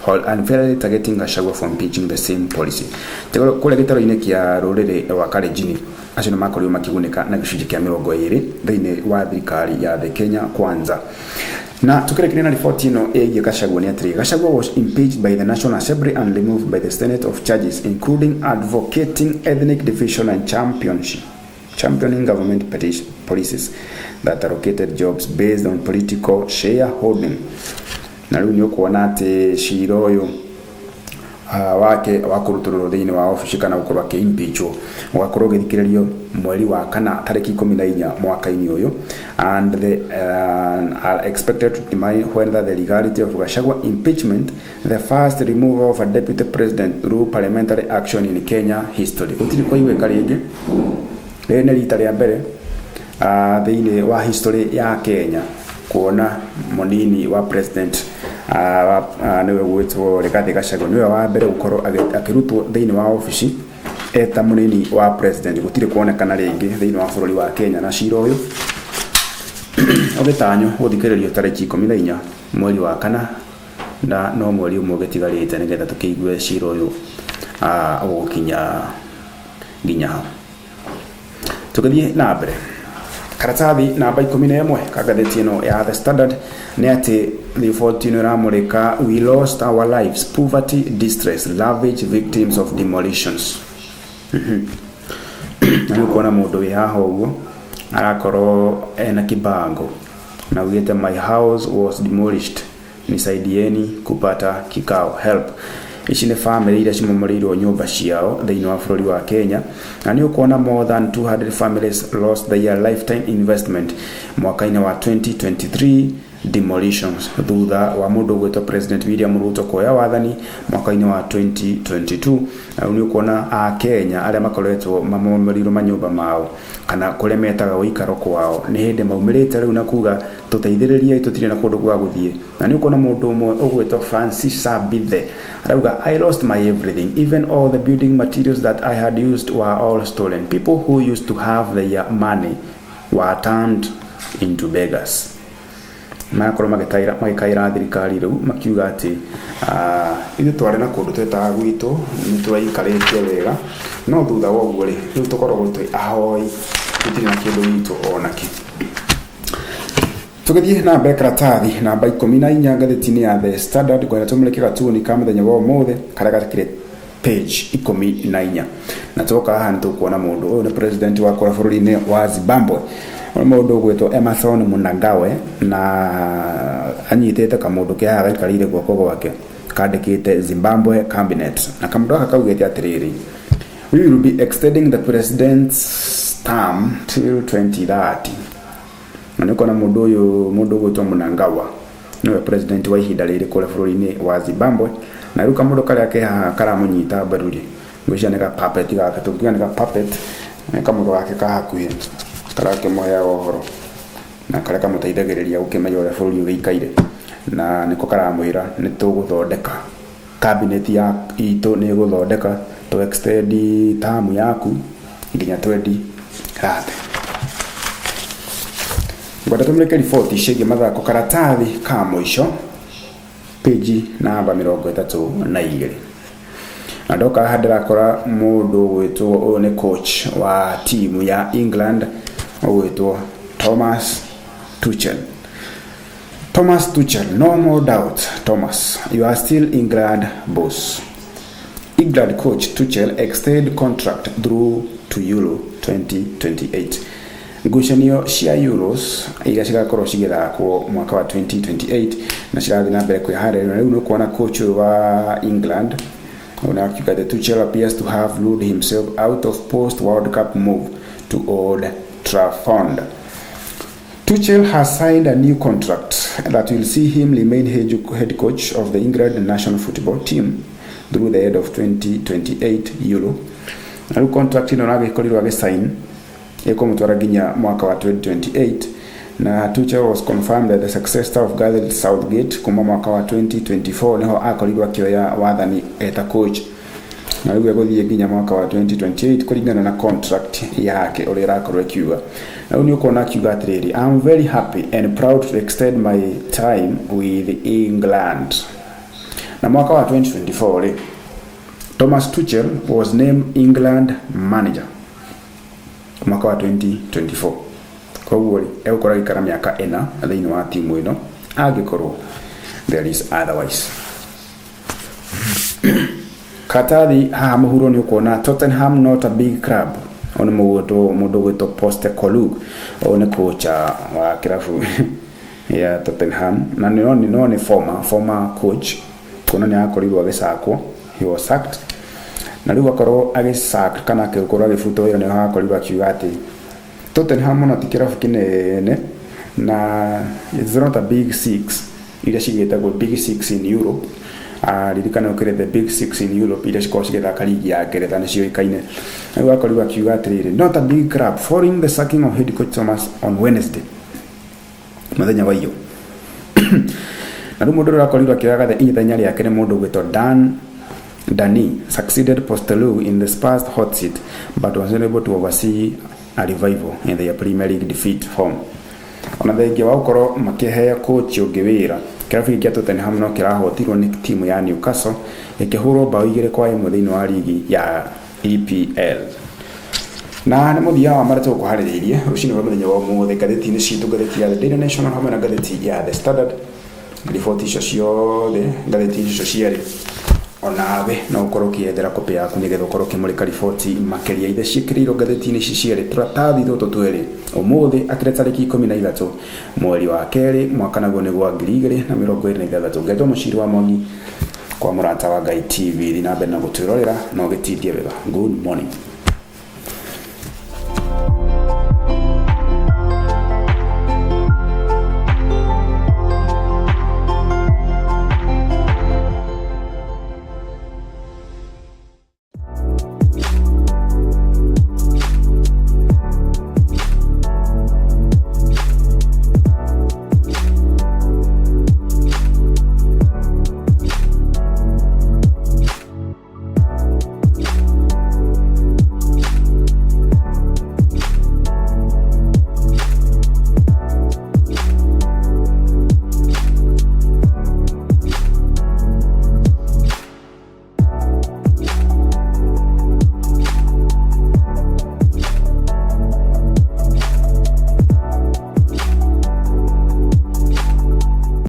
while unfairly targeting Gachagua for impeaching the same policy. Kule gitaro-ini kia ruriri wa Kalenjin acio nĩmakorirwo makĩgunĩka na gĩcunjĩ kĩa 20 thĩinĩ wa thirikari ya the Kenya Kwanza. Na tukirekerea na ripoti ino ĩgiĩ Gachagua nĩ atĩrĩ, Gachagua was impeached by the National Assembly and removed by the Senate of charges including advocating ethnic division and championing government policies that allocated jobs based on political shareholding. Na rĩu nĩ ũkuona atĩ cira ũyũ wake wa kuruturwo thĩinĩ wa ofici kana gukorwo akĩimpeachwo ugakorwo ũgĩthikĩrĩrio mweri wa kana tarĩki 14 mwaka-inĩ ũyũ, and they are expected to determine whether the legality of Gachagua impeachment, the first removal of a deputy president through parliamentary action in Kenya history. Gũtirĩ kũiguĩka rĩngĩ, rĩrĩ nĩ rita rĩa mbere thĩinĩ wa history ya Kenya kuona munini wa president niwe gwĩtwo Rigathi Gachagua niwe wa mbere gukorwo akirutwo thĩinĩ wa ofici eta munini wa president. Gũtirĩ kuonekana rĩngĩ thĩinĩ wa bũrũri wa Kenya, na cira ũyũ ũgĩtanywo gũthikĩrĩrio tarĩki 14 mweri wa kana, na no mweri ũmwe ũgĩtigarĩte nĩgetha tũkĩigue cira ũyũ ũgũkinya nginya hau. Tũgĩthiĩ na mbere, karatathi namba 11 kagatheti ĩno ya The Standard nĩ atĩ riboti ĩno ĩramũrĩka we lost our lives, poverty, distress, ravage victims of demolitions. Na nĩ kuona mũndũ wĩ haha ũguo arakorwo ena kibango na ugĩte my house was demolished, nisaidieni kupata kikao, help. Ici nĩ family iria cimomoreirwo nyũmba ciao thĩinĩ wa bũrũri wa Kenya, na nĩ ũkuona more than 200 families lost their lifetime investment mwaka-inĩ wa 2023 demolitions thutha wa mũndũ gwĩtwo President William Ruto kuoya wathani mwaka-inĩ wa 2022. Na nĩ ũkuona a Kenya arĩa makoretwo mamomoreirwo manyũmba mao kana kũrĩa metaga ũikaro kwao nĩ hĩndĩ maumĩrĩte rĩu na kuga tũteithĩrĩrie tũtirĩ na kũndũ gwa gũthiĩ. Na nĩ ũkuona mũndũ ũmwe ũgwĩtwo Francis Sabithe arauga I lost my everything, even all the building materials that I had used were all stolen. People who used to have their money were turned into beggars. Makorwo magĩkaĩra thirikari rĩu makiuga atĩ ithuĩ twarĩ na kũndũ twetaga gwitũ nĩ tũraikarĩtie wega, no thutha wa ũguo rĩ rĩu tũkoragwo twĩ ahoi, tũtirĩ na kĩndũ gitũ ona kĩ. Tũgĩthiĩ na mbere karatathi namba 14 ngatheti-inĩ ya The Standard kwenda tũmũrĩke gatuni ka mũthenya wa ũmũthĩ karĩa gakĩrĩ page 14, na tũka haha nĩ tũkuona mũndũ ũyũ nĩ president wa kũrĩa bũrũri-inĩ wa Zimbabwe, mũndũ ũgwĩtwo Emerson Mnangagwa, na anyitĩte kamũndũ kĩa haha gaikarĩire guoko gwake kandĩkĩte Zimbabwe cabinet, na kamũndũ aka kaugĩte atĩrĩrĩ we will be extending the president's term till 2030. Na nĩ kuona mũndũ ũyũ mũndũ ũgwĩtwo Mnangagwa nĩwe president wa ihinda rĩrĩ kũrĩa bũrũri-inĩ wa Zimbabwe, na rĩu kamũndũ karĩa ke haha karamũnyita mbaru rĩ ngwĩciria nĩ ga puppet gake, tũngiuga nĩ ga puppet nĩ kamũndũ gake ka hakuhĩ karakĩmũheaga ũhoro na karĩa kamũteithagĩrĩria gũkĩmenya ũrĩa bũrũri ũgĩikaire, na nĩko karamwĩra nĩ tũgũthondeka cabinet ya itũ, nĩ gũthondeka to extend term yaku nginya 2030. Gwada tumuleke ripoti ciĩgiĩ mathako karatathi ka mũico page namba 32. Na ndoka hada ndĩrakora mũndũ gwĩtwo ũyũ nĩ coach wa timu ya England gwĩtwo Thomas Tuchel. Thomas Tuchel, no more doubt Thomas, you are still England boss. England coach Tuchel extend contract through to Euro 2028. Ngucanio cia Euros iria cigakorwo cigĩthakwo mwaka wa 2028 na cirathiĩ na mbere kwĩharĩrĩria. Rĩu nĩ kuona coach wa England unakiuga that Tuchel appears to have ruled himself out of post World Cup move to Old Trafford. Tuchel has signed a new contract that will see him remain head coach of the England national football team through the end of 2028 Euro. Na contract ino nagĩkorirwo agĩsign ĩkũmũtwara nginya mwaka wa 2028, na Tuchel was confirmed as the successor of Gareth Southgate kuma mwaka wa 2024 niho akorirwo akioya wathani eta coach na rĩu egũthiĩ nginya mwaka wa 2028 kũringana na contract yake ũrĩa ĩrakorwo ĩkiuga. Rĩu nĩ ũkuona akiuga atĩrĩrĩ, I'm very happy and proud to extend my time with England. Na mwaka wa 2024 rĩ, Thomas Tuchel was named England manager mwaka wa 2024. Koguo rĩ egũkorwo agĩikara mĩaka 4 thĩinĩ wa timu ĩno angĩkorwo there is otherwise. Katathi haha mũhuro nĩ ũkuona Tottenham not a big club. Ona mũndũ gwĩtwo Postecoglou one kocha wa kirabu ya Tottenham na nĩ former coach kuna nĩ akorirwo agĩcakwo, he was sacked na rĩu akorwo agĩsack kana akĩkorwo agĩbutwo wĩra nĩ akorirwo akiuga atĩ Tottenham ona ti kirabu kĩnene na it's not a big six iria cigĩtagwo big six in Europe. Ririkana ukire the big six in Europe iria cikorwo cigĩthaka ligi ya Ngeretha nĩcio ikaine. Rĩu akorirwo akiuga atĩrĩrĩ, not a big club following the sacking of head coach Thomas on Wednesday mũthenya wa iyo. Na rĩu mũndũ akorirwo akĩoya ithenya rĩake nĩ mũndũ gwĩtwo Dani succeeded Postecoglou in the Spurs hot seat but was unable to oversee a revival in their Premier League defeat form. Ona thengia wa gũkorwo makĩhe coach ũngĩ wĩra, kĩrabu gĩa Tottenham no kĩrahotirwo nĩ timu ya Newcastle ĩkĩhũrwo bao 2-1 thĩinĩ wa ligi ya EPL. Na nĩ mũthia wa marĩa tũkũharĩrĩirie rũcinĩ rwa mũthenya wa ũmũthĩ ngathĩti-inĩ citũ, ngathĩti ya The Daily Nation hamwe na ngathĩti ya The Standard. Riboti icio ciothe ngathĩti icio ciarĩ onawe no ũkorwo ũkĩethera kopi yaku nĩgetha ũkorwo ũkĩmũrĩka riboti makĩria iria ciĩkĩrĩirwo ngathĩti-inĩ ici ciarĩ tũratathi tũtũ twĩrĩ ũmũthĩ akĩrĩ tarĩki 13 mweri wa kerĩ mwaka naguo nĩ gwa 2026. Ngetwo Muchiri wa Mwangi kwa Mũrata wa Ngai TV, thiĩ na mbere na gũtwĩrorera na ũgĩtindie wega. Good morning.